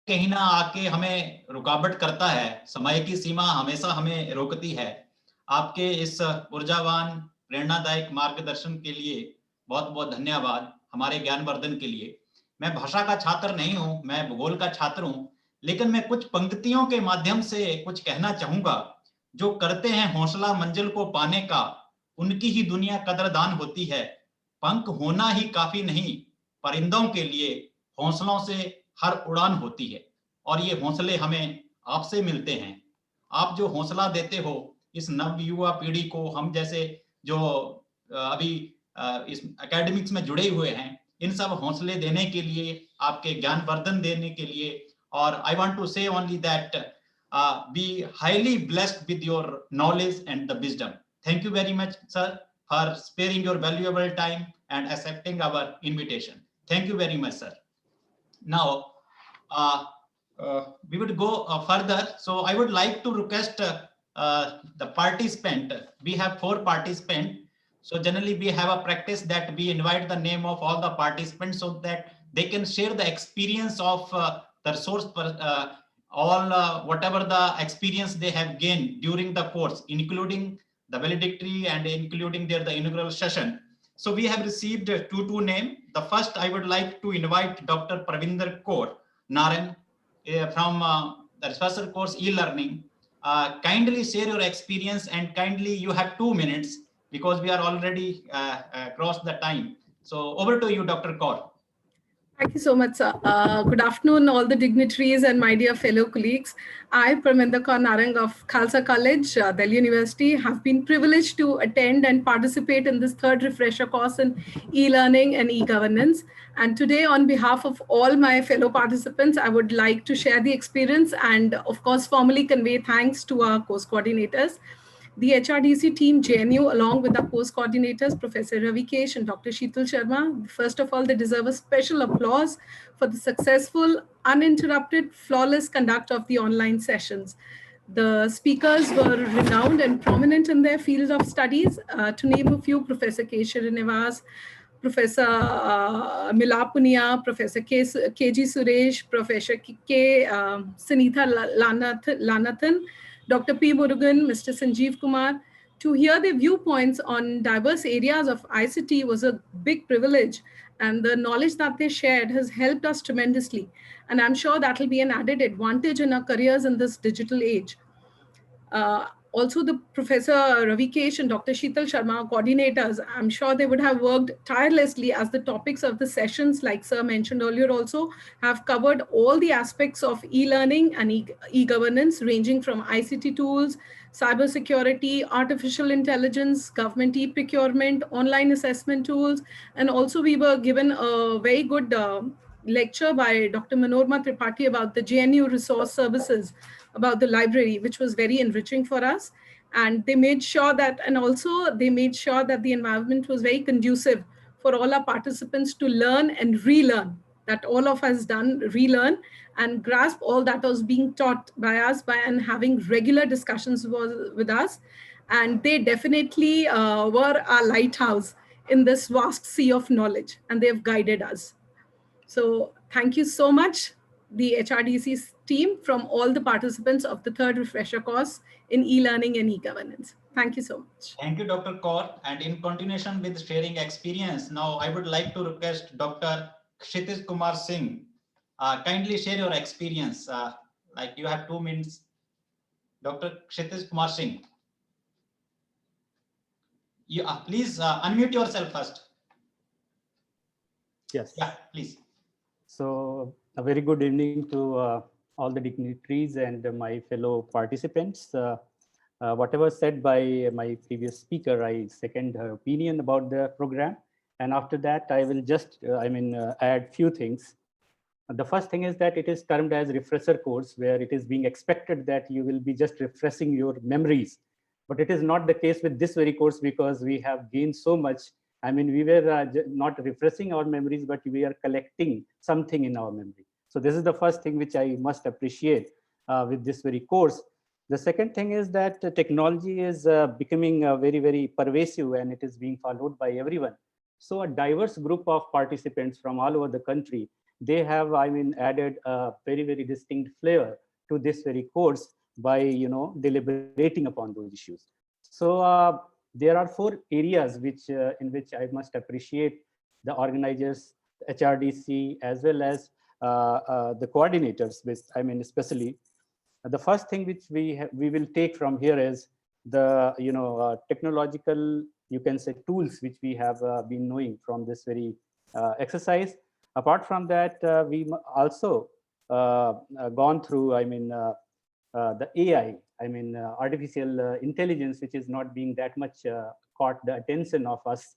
कहीं ना आके हमें रुकावट करता है, समय की सीमा हमेशा हमें रोकती है। आपके इस ऊर्जावान प्रेरणादायक मार्गदर्शन के लिए बहुत बहुत धन्यवाद, हमारे ज्ञानवर्धन के लिए। मैं भाषा का छात्र नहीं हूं, मैं भूगोल का छात्र हूं, लेकिन मैं कुछ पंक्तियों के माध्यम से कुछ कहना चाहूंगा। जो करते हैं हौसला मंजिल को पाने का, उनकी ही दुनिया कदरदान होती है। पंख होना ही काफी नहीं, परिंदों के लिए हौसलों से हर उड़ान होती है। और ये हौसले हमें आपसे मिलते हैं। आप जो हौसला देते हो इस नव युवा पीढ़ी को, हम जैसे जो अभी इस एकेडमिक्स में जुड़े हुए हैं, इन सब हौसले देने के लिए, आपके ज्ञानवर्धन देने के लिए। और आई वांट टू से only that be highly blessed with your knowledge and the wisdom. Thank you very much, sir, for sparing your valuable time and accepting our invitation. Thank you very much, sir. Now, we would go further. So I would like to request the participant. We have 4 participants. So generally we have a practice that we invite the name of all the participants so that they can share the experience of the resource, whatever the experience they have gained during the course, including the valedictory and including the inaugural session. So we have received two names. The first, I would like to invite Dr. Pravinder Kaur Narang from the researcher course e-learning. Kindly share your experience, and kindly you have 2 minutes because we are already crossed the time. So over to you, Dr. Kaur. Thank you so much, sir. Good afternoon, all the dignitaries and my dear fellow colleagues. I, Parminder Kaur Narang of Khalsa College, Delhi University, have been privileged to attend and participate in this 3rd refresher course in e-learning and e-governance. And today, on behalf of all my fellow participants, I would like to share the experience and, of course, formally convey thanks to our course coordinators. The HRDC team, JNU, along with our course coordinators, Professor Ravikesh and Dr. Sheetal Sharma, first of all, they deserve a special applause for the successful, uninterrupted, flawless conduct of the online sessions. The speakers were renowned and prominent in their field of studies. To name a few, Professor K. Srinivas, Professor Milap Punia, Professor K.G. Suresh, Professor K. Sunitha Lanathan, Dr. P. Murugan, Mr. Sanjeev Kumar. To hear their viewpoints on diverse areas of ICT was a big privilege, and the knowledge that they shared has helped us tremendously. And I'm sure that will be an added advantage in our careers in this digital age. Also, the Professor Ravikesh and Dr. Sheetal Sharma, coordinators, I'm sure they would have worked tirelessly as the topics of the sessions, like Sir mentioned earlier also, have covered all the aspects of e-learning and e-governance, ranging from ICT tools, cybersecurity, artificial intelligence, government e-procurement, online assessment tools, and also we were given a very good lecture by Dr. Manorma Tripathi about the JNU resource services, about the library, which was very enriching for us. And they made sure that, and also they made sure that the environment was very conducive for all our participants to learn and relearn, that all of us done relearn and grasp all that was being taught by us and having regular discussions with us. And they definitely were our lighthouse in this vast sea of knowledge, and they've guided us. So thank you so much, the HRDC team, from all the participants of the 3rd refresher course in e-learning and e-governance. Thank you so much. Thank you, Dr. Kaur. And in continuation with sharing experience, now I would like to request Dr. Kshitij Kumar Singh. Kindly share your experience. Like you have 2 minutes. Dr. Kshitij Kumar Singh. Please unmute yourself first. Yes. Yeah, please. So a very good evening to all the dignitaries and my fellow participants. Whatever said by my previous speaker, I second her opinion about the program. And after that, I will just, add few things. The first thing is that it is termed as refresher course, where it is being expected that you will be just refreshing your memories. But it is not the case with this very course, because we have gained so much. I mean, we were not refreshing our memories, but we are collecting something in our memory. So this is the first thing which I must appreciate with this very course. The second thing is that technology is becoming very, very pervasive, and it is being followed by everyone. So a diverse group of participants from all over the country, they have, added a very, very distinct flavor to this very course by, deliberating upon those issues. So there are 4 areas which in which I must appreciate the organizers, the HRDC, as well as the coordinators, with, especially. The first thing which we will take from here is the, technological, you can say, tools which we have been knowing from this very exercise. Apart from that, we also gone through, the AI, artificial intelligence, which is not being that much caught the attention of us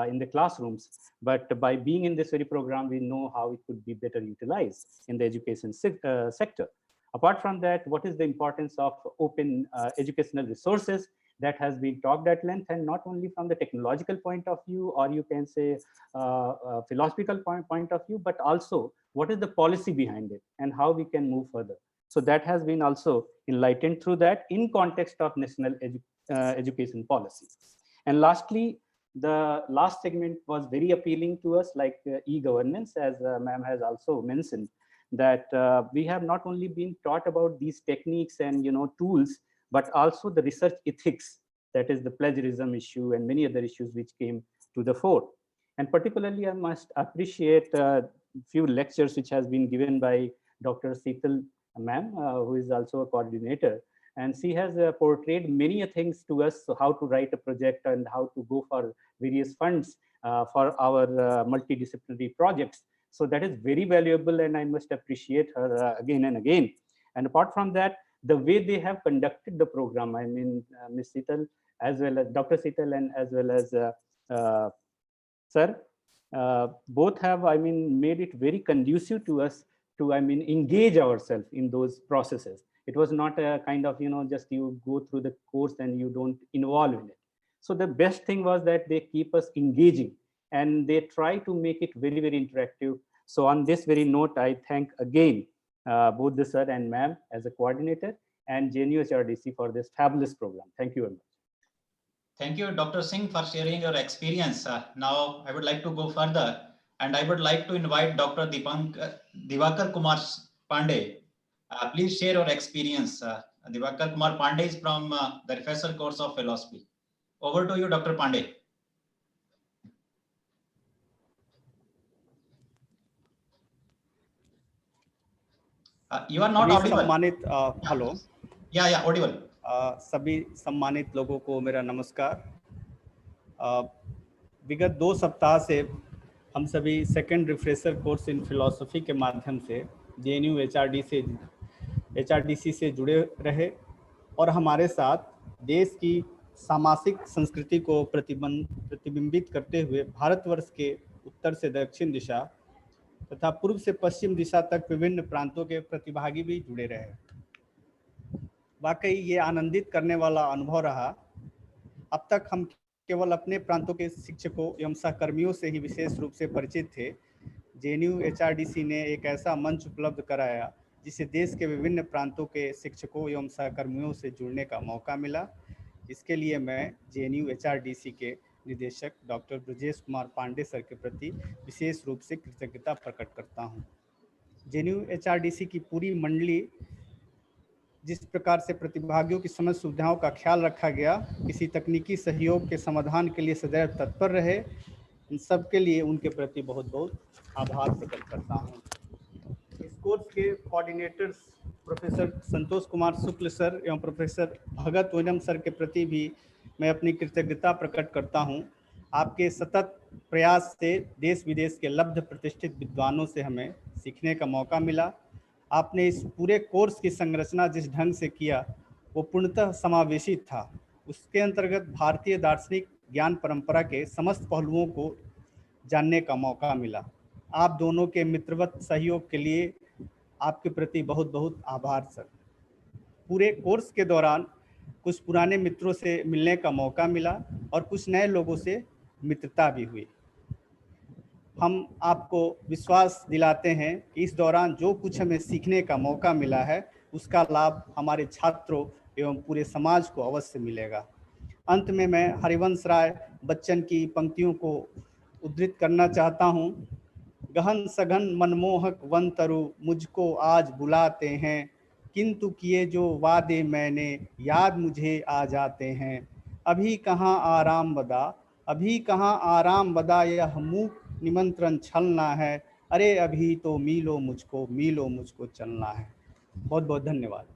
in the classrooms. But by being in this very program, we know how it could be better utilized in the education sector. Apart from that, what is the importance of open educational resources? That has been talked at length, and not only from the technological point of view, or you can say philosophical point of view, but also what is the policy behind it and how we can move further. So that has been also enlightened through that in context of national education policy. And lastly, the last segment was very appealing to us, like e-governance, as ma'am has also mentioned, that we have not only been taught about these techniques and tools, but also the research ethics, that is the plagiarism issue and many other issues which came to the fore. And particularly, I must appreciate a few lectures which has been given by Dr. Seetal ma'am, who is also a coordinator. And she has portrayed many things to us, so how to write a project and how to go for various funds for our multidisciplinary projects. So that is very valuable, and I must appreciate her again and again. And apart from that, the way they have conducted the program, Ms. Seetal, as well as Dr. Seetal, and as well as sir, both have, made it very conducive to us to, engage ourselves in those processes. It was not a kind of, just you go through the course and you don't involve in it. So the best thing was that they keep us engaging, and they try to make it very, very interactive. So on this very note, I thank again both the sir and ma'am as a coordinator, and JNU HRDC for this fabulous program. Thank you very much. Thank you, Dr. Singh, for sharing your experience. Now, I would like to go further, and I would like to invite Dr. Divakar Kumar Pandey. Please share your experience. Divakar Kumar Pandey is from the Refresher course of philosophy. Over to you, Dr. Pandey. You are not audible. सम्मानित हेलो या ऑडिबल। सभी सम्मानित लोगों को मेरा नमस्कार। विगत 2 सप्ताह से हम सभी second refresher course in philosophy के माध्यम से जेएनयू एचआरडीसी से जुड़े रहे, और हमारे साथ देश की सामाजिक संस्कृति को प्रतिबिंबित करते हुए भारतवर्ष के उत्तर से दक्षिण दिशा तथा पूर्व से पश्चिम दिशा तक विभिन्न प्रांतों के प्रतिभागी भी जुड़े रहे। वाकई ये आनंदित करने वाला अनुभव रहा। अब तक हम केवल अपने प्रांतों के शिक्षकों एवं सहकर्मियों से ही विशेष रूप से परिचित थे। जेएनयू एचआरडीसी ने एक ऐसा मंच उपलब्ध कराया जिससे देश के विभिन्न प्रांतों के शिक्षकों एवं सहकर्मियों से जुड़ने का मौका मिला। इसके लिए मैं जेएनयू एचआरडीसी के निदेशक डॉक्टर ब्रजेश कुमार पांडे सर के प्रति विशेष रूप से कृतज्ञता प्रकट करता हूं। जेएनयू एचआरडीसी की पूरी मंडली जिस प्रकार से प्रतिभागियों की समस्त सुविधाओं का ख्याल रखा गया, किसी तकनीकी सहयोग के समाधान के लिए सदैव तत्पर रहे, इन सब के लिए उनके प्रति बहुत बहुत आभार प्रकट करता हूं। इस कोर्स के coordinators professor Santosh Kumar Shukla sir एवं प्रोफेसर भगत ओनम सर के प्रति भी मैं अपनी कृतज्ञता प्रकट करता हूं। आपके सतत प्रयास से देश विदेश के लब्ध प्रतिष्ठित विद्वानों से हमें सीखने का मौका मिला। आपने इस पूरे कोर्स की संरचना जिस ढंग से किया वो पूर्णतः समावेशी था। उसके अंतर्गत भारतीय दार्शनिक ज्ञान परंपरा के समस्त पहलुओं को जानने का मौका मिला। आप दोनों के मित्रवत सहयोग के लिए आपके प्रति बहुत बहुत आभार सर। पूरे कोर्स के दौरान कुछ पुराने मित्रों से मिलने का मौका मिला और कुछ नए लोगों से मित्रता भी हुई। हम आपको विश्वास दिलाते हैं कि इस दौरान जो कुछ हमें सीखने का मौका मिला है उसका लाभ हमारे छात्रों एवं पूरे समाज को अवश्य मिलेगा। अंत में मैं हरिवंश राय बच्चन की पंक्तियों को उद्धृत करना चाहता हूँ। गहन सघन मनमोहक वन तरु मुझको आज बुलाते हैं, किंतु किए जो वादे मैंने याद मुझे आ जाते हैं। अभी कहाँ आराम बदा, अभी कहाँ आराम बदा, यह मूक निमंत्रण छलना है। अरे अभी तो मिलो मुझको चलना है। बहुत बहुत धन्यवाद।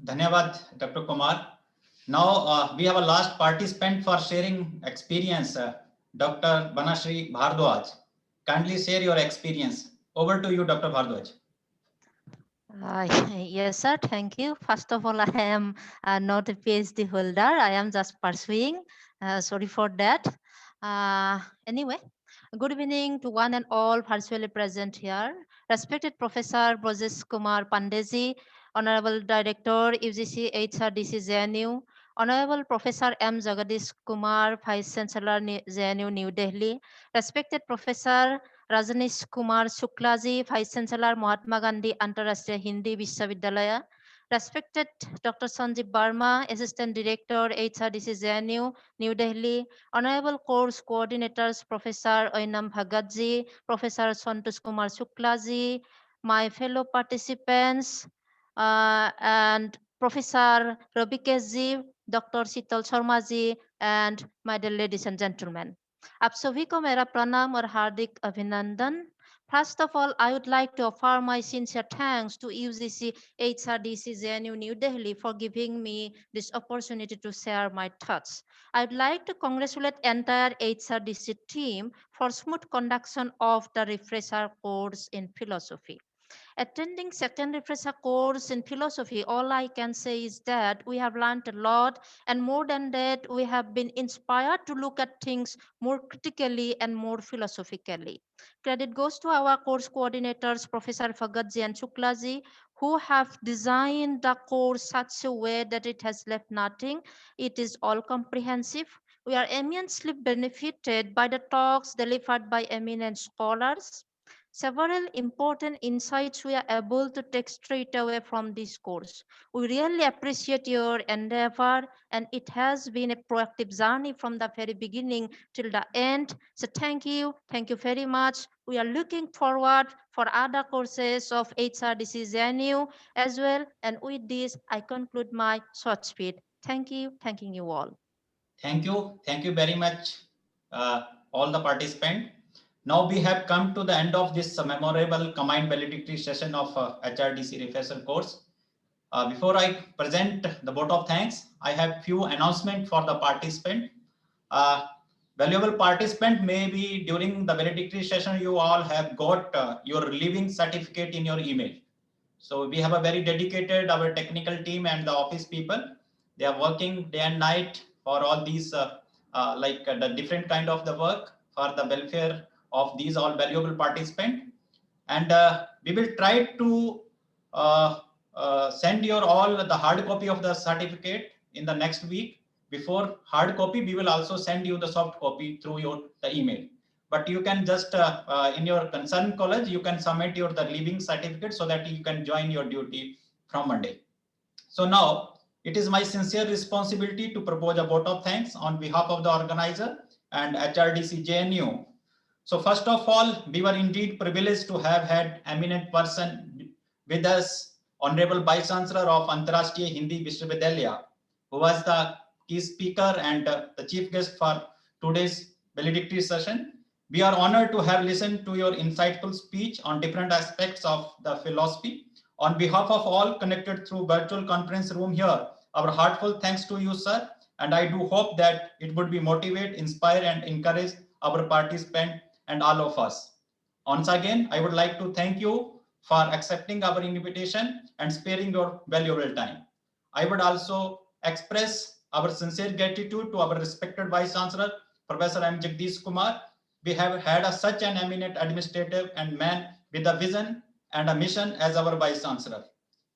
धन्यवाद Dr. Kumar. Now we have a last participant for sharing experience, Dr. Banashri Bhardwaj. Kindly share your experience. Over to you, Dr. Bhardwaj. Yes, sir. Thank you. First of all, I am not a PhD holder. I am just pursuing. Sorry for that. Anyway, good evening to one and all virtually present here. Respected Professor Brajesh Kumar Pandeyji, Honorable Director, UGC HRDC JNU, Honorable Professor M. Jagadish Kumar, Vice Chancellor JNU New Delhi, respected Professor Rajneesh Kumar Shuklaji, Vice Chancellor Mahatma Gandhi Antarashtriya Hindi Vishwavidyalaya, respected Dr. Sanjeev Barma, Assistant Director, HRDC JNU, New Delhi, Honorable Course Coordinators, Professor Oinam Bhagatji, Professor Santosh Kumar Shuklaji, my fellow participants, and Professor Robikeshji, Dr. Sheetal Sharma-ji, and my dear ladies and gentlemen. आप सभी को मेरा प्रणाम और हार्दिक अभिनंदन। First of all, I would like to offer my sincere thanks to UGC HRDC JNU New Delhi for giving me this opportunity to share my thoughts. I would like to congratulate entire HRDC team for smooth conduction of the refresher course in philosophy. Attending second refresher course in philosophy, all I can say is that we have learned a lot, and more than that, we have been inspired to look at things more critically and more philosophically. Credit goes to our course coordinators, Professor Bhagatji and Shuklaji, who have designed the course such a way that it has left nothing. It is all comprehensive. We are immensely benefited by the talks delivered by eminent scholars. Several important insights we are able to take straight away from this course. We really appreciate your endeavor, and it has been a proactive journey from the very beginning till the end. So thank you very much. We are looking forward for other courses of HRDC JNU as well. And with this, I conclude my short speech. Thanking you all. Thank you very much, all the participants. Now we have come to the end of this memorable combined valedictory session of HRDC refresher course. Before I present the vote of thanks, I have few announcements for the participant. Valuable participant, maybe during the valedictory session, you all have got your leaving certificate in your email. So we have a very dedicated, our technical team and the office people. They are working day and night for all these, the different kind of the work for the welfare of these all valuable participants. And we will try to send your all the hard copy of the certificate in the next week. Before hard copy, we will also send you the soft copy through the email. But you can just in your concerned college, you can submit the leaving certificate so that you can join your duty from Monday. So now it is my sincere responsibility to propose a vote of thanks on behalf of the organizer and HRDC JNU. So first of all, we were indeed privileged to have had eminent person with us, Honorable Vice Chancellor of Antarashtriya Hindi Vishwavidyalaya, who was the key speaker and the chief guest for today's valedictory session. We are honored to have listened to your insightful speech on different aspects of the philosophy. On behalf of all connected through virtual conference room here, our heartfelt thanks to you, sir, And I do hope that it would be motivate, inspire, and encourage our participants and all of us. Once again, I would like to thank you for accepting our invitation and sparing your valuable time. I would also express our sincere gratitude to our respected Vice Chancellor, Professor M. Jagdish Kumar. We have had such an eminent administrator and man with a vision and a mission as our Vice Chancellor.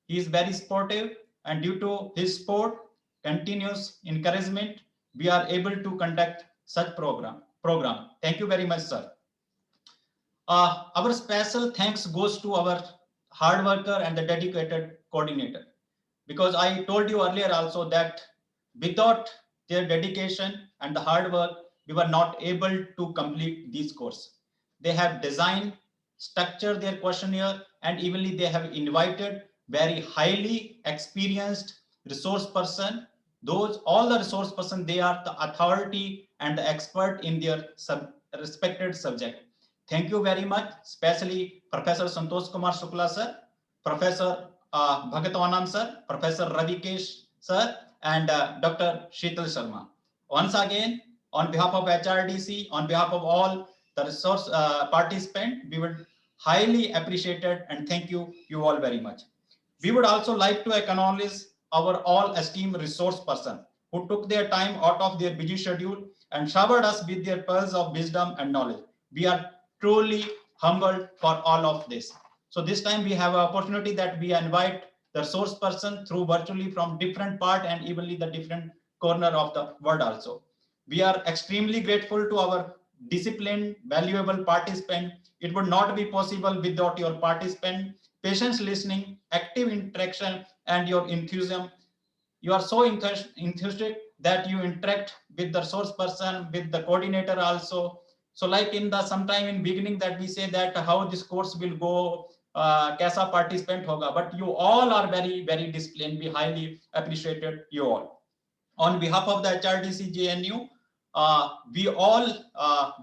He is very supportive, and due to his support, continuous encouragement, we are able to conduct such program. Thank you very much, sir. Our special thanks goes to our hard worker and the dedicated coordinator, because I told you earlier also that without their dedication and the hard work, we were not able to complete this course. They have designed, structured their questionnaire, and evenly they have invited very highly experienced resource person. All the resource person, they are the authority and the expert in their respected subject. Thank you very much, especially Professor Santosh Kumar Shukla sir, Professor Bhagat Onam sir, Professor Ravikesh sir, and Dr. Sheetal Sharma. Once again, on behalf of HRDC, on behalf of all the resource participants, we would highly appreciate it and thank you all very much. We would also like to acknowledge our all esteemed resource person who took their time out of their busy schedule and showered us with their pearls of wisdom and knowledge. We are truly humbled for all of this. So this time we have an opportunity that we invite the resource person through virtually from different part and evenly the different corner of the world also. We are extremely grateful to our disciplined, valuable participant. It would not be possible without your participant, patience listening, active interaction, and your enthusiasm. You are so enthusiastic that you interact with the resource person, with the coordinator also. So like in the sometime in beginning that we say that how this course will go, kaisa participant hoga, but you all are very, very disciplined. We highly appreciated you all. On behalf of the HRDC JNU, we all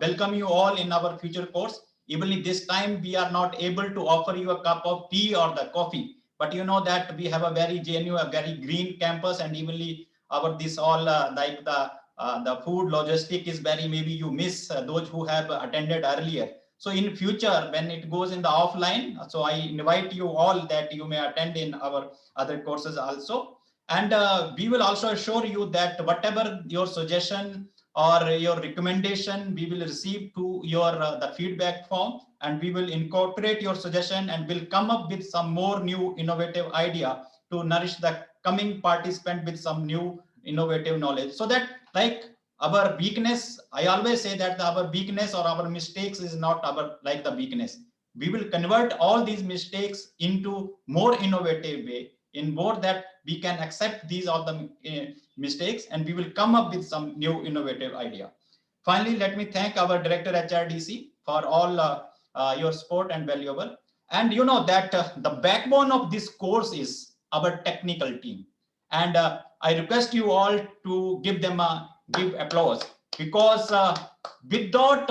welcome you all in our future course. Even this time we are not able to offer you a cup of tea or the coffee, but you know that we have a very JNU, a very green campus, and evenly our this all like the food logistic is very, maybe you miss those who have attended earlier. So in future, when it goes in the offline, so I invite you all that you may attend in our other courses also. And we will also assure you that whatever your suggestion or your recommendation, we will receive to your the feedback form, and we will incorporate your suggestion and will come up with some more new innovative idea to nourish the coming participant with some new innovative knowledge. So that like our weakness, I always say that our weakness or our mistakes is not our like the weakness. We will convert all these mistakes into more innovative way, in more that we can accept these all the mistakes and we will come up with some new innovative idea. Finally, let me thank our director HRDC for all your support and valuable. And you know that the backbone of this course is our technical team. And I request you all to give them give applause, because without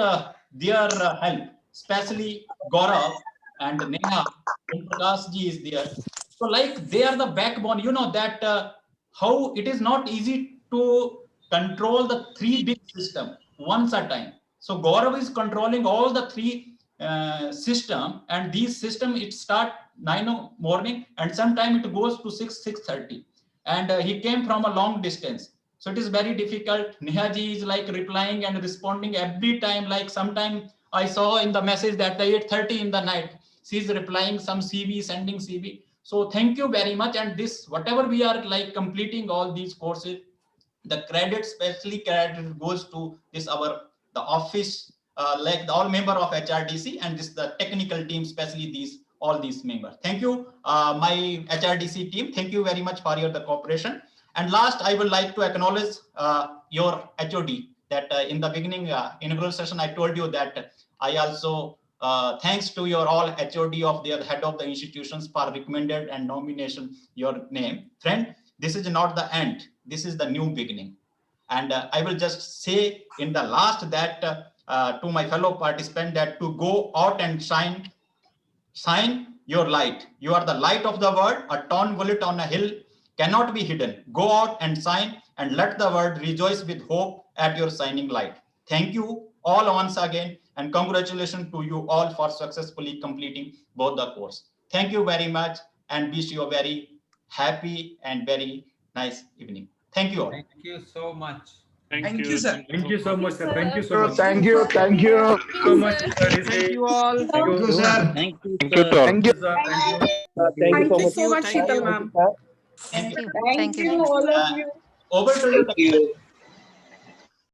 their help, especially Gaurav and Neha and Prakash ji is there. So like they are the backbone, you know that how it is not easy to control the three big system once a time. So Gaurav is controlling all the three system, and these system it start 9 morning and sometime it goes to 6:30, and he came from a long distance. So it is very difficult. Neha ji is like replying and responding every time. Like sometime I saw in the message that the 8:30 in the night, she's replying some CV, sending CV. So thank you very much. And this, whatever we are like completing all these courses, the credit, especially credit goes to this the office, like the all member of HRDC and this the technical team, especially all these members. Thank you, my HRDC team. Thank you very much for the cooperation. And last, I would like to acknowledge your HOD that in the beginning inaugural session, I told you that I also thanks to your all HOD of the head of the institutions for recommended and nomination your name. Friend, this is not the end. This is the new beginning. And I will just say in the last that to my fellow participant that to go out and shine your light. You are the light of the world. A town bullet on a hill cannot be hidden. Go out and shine and let the world rejoice with hope at your shining light. Thank you all once again, and congratulations to you all for successfully completing both the course. Thank you very much, and wish you a very happy and very nice evening. Thank you all. Thank you so much. Thank you, sir. Thank you so much, sir. Thank you so much. Thank you. Thank you so much, sir. Thank you all. Thank you, sir. Thank you, Thank you, sir. sir. Thank you, sir. Thank you so much, Sheetal ma'am. Thank you. Thank you. All of you. Over to you.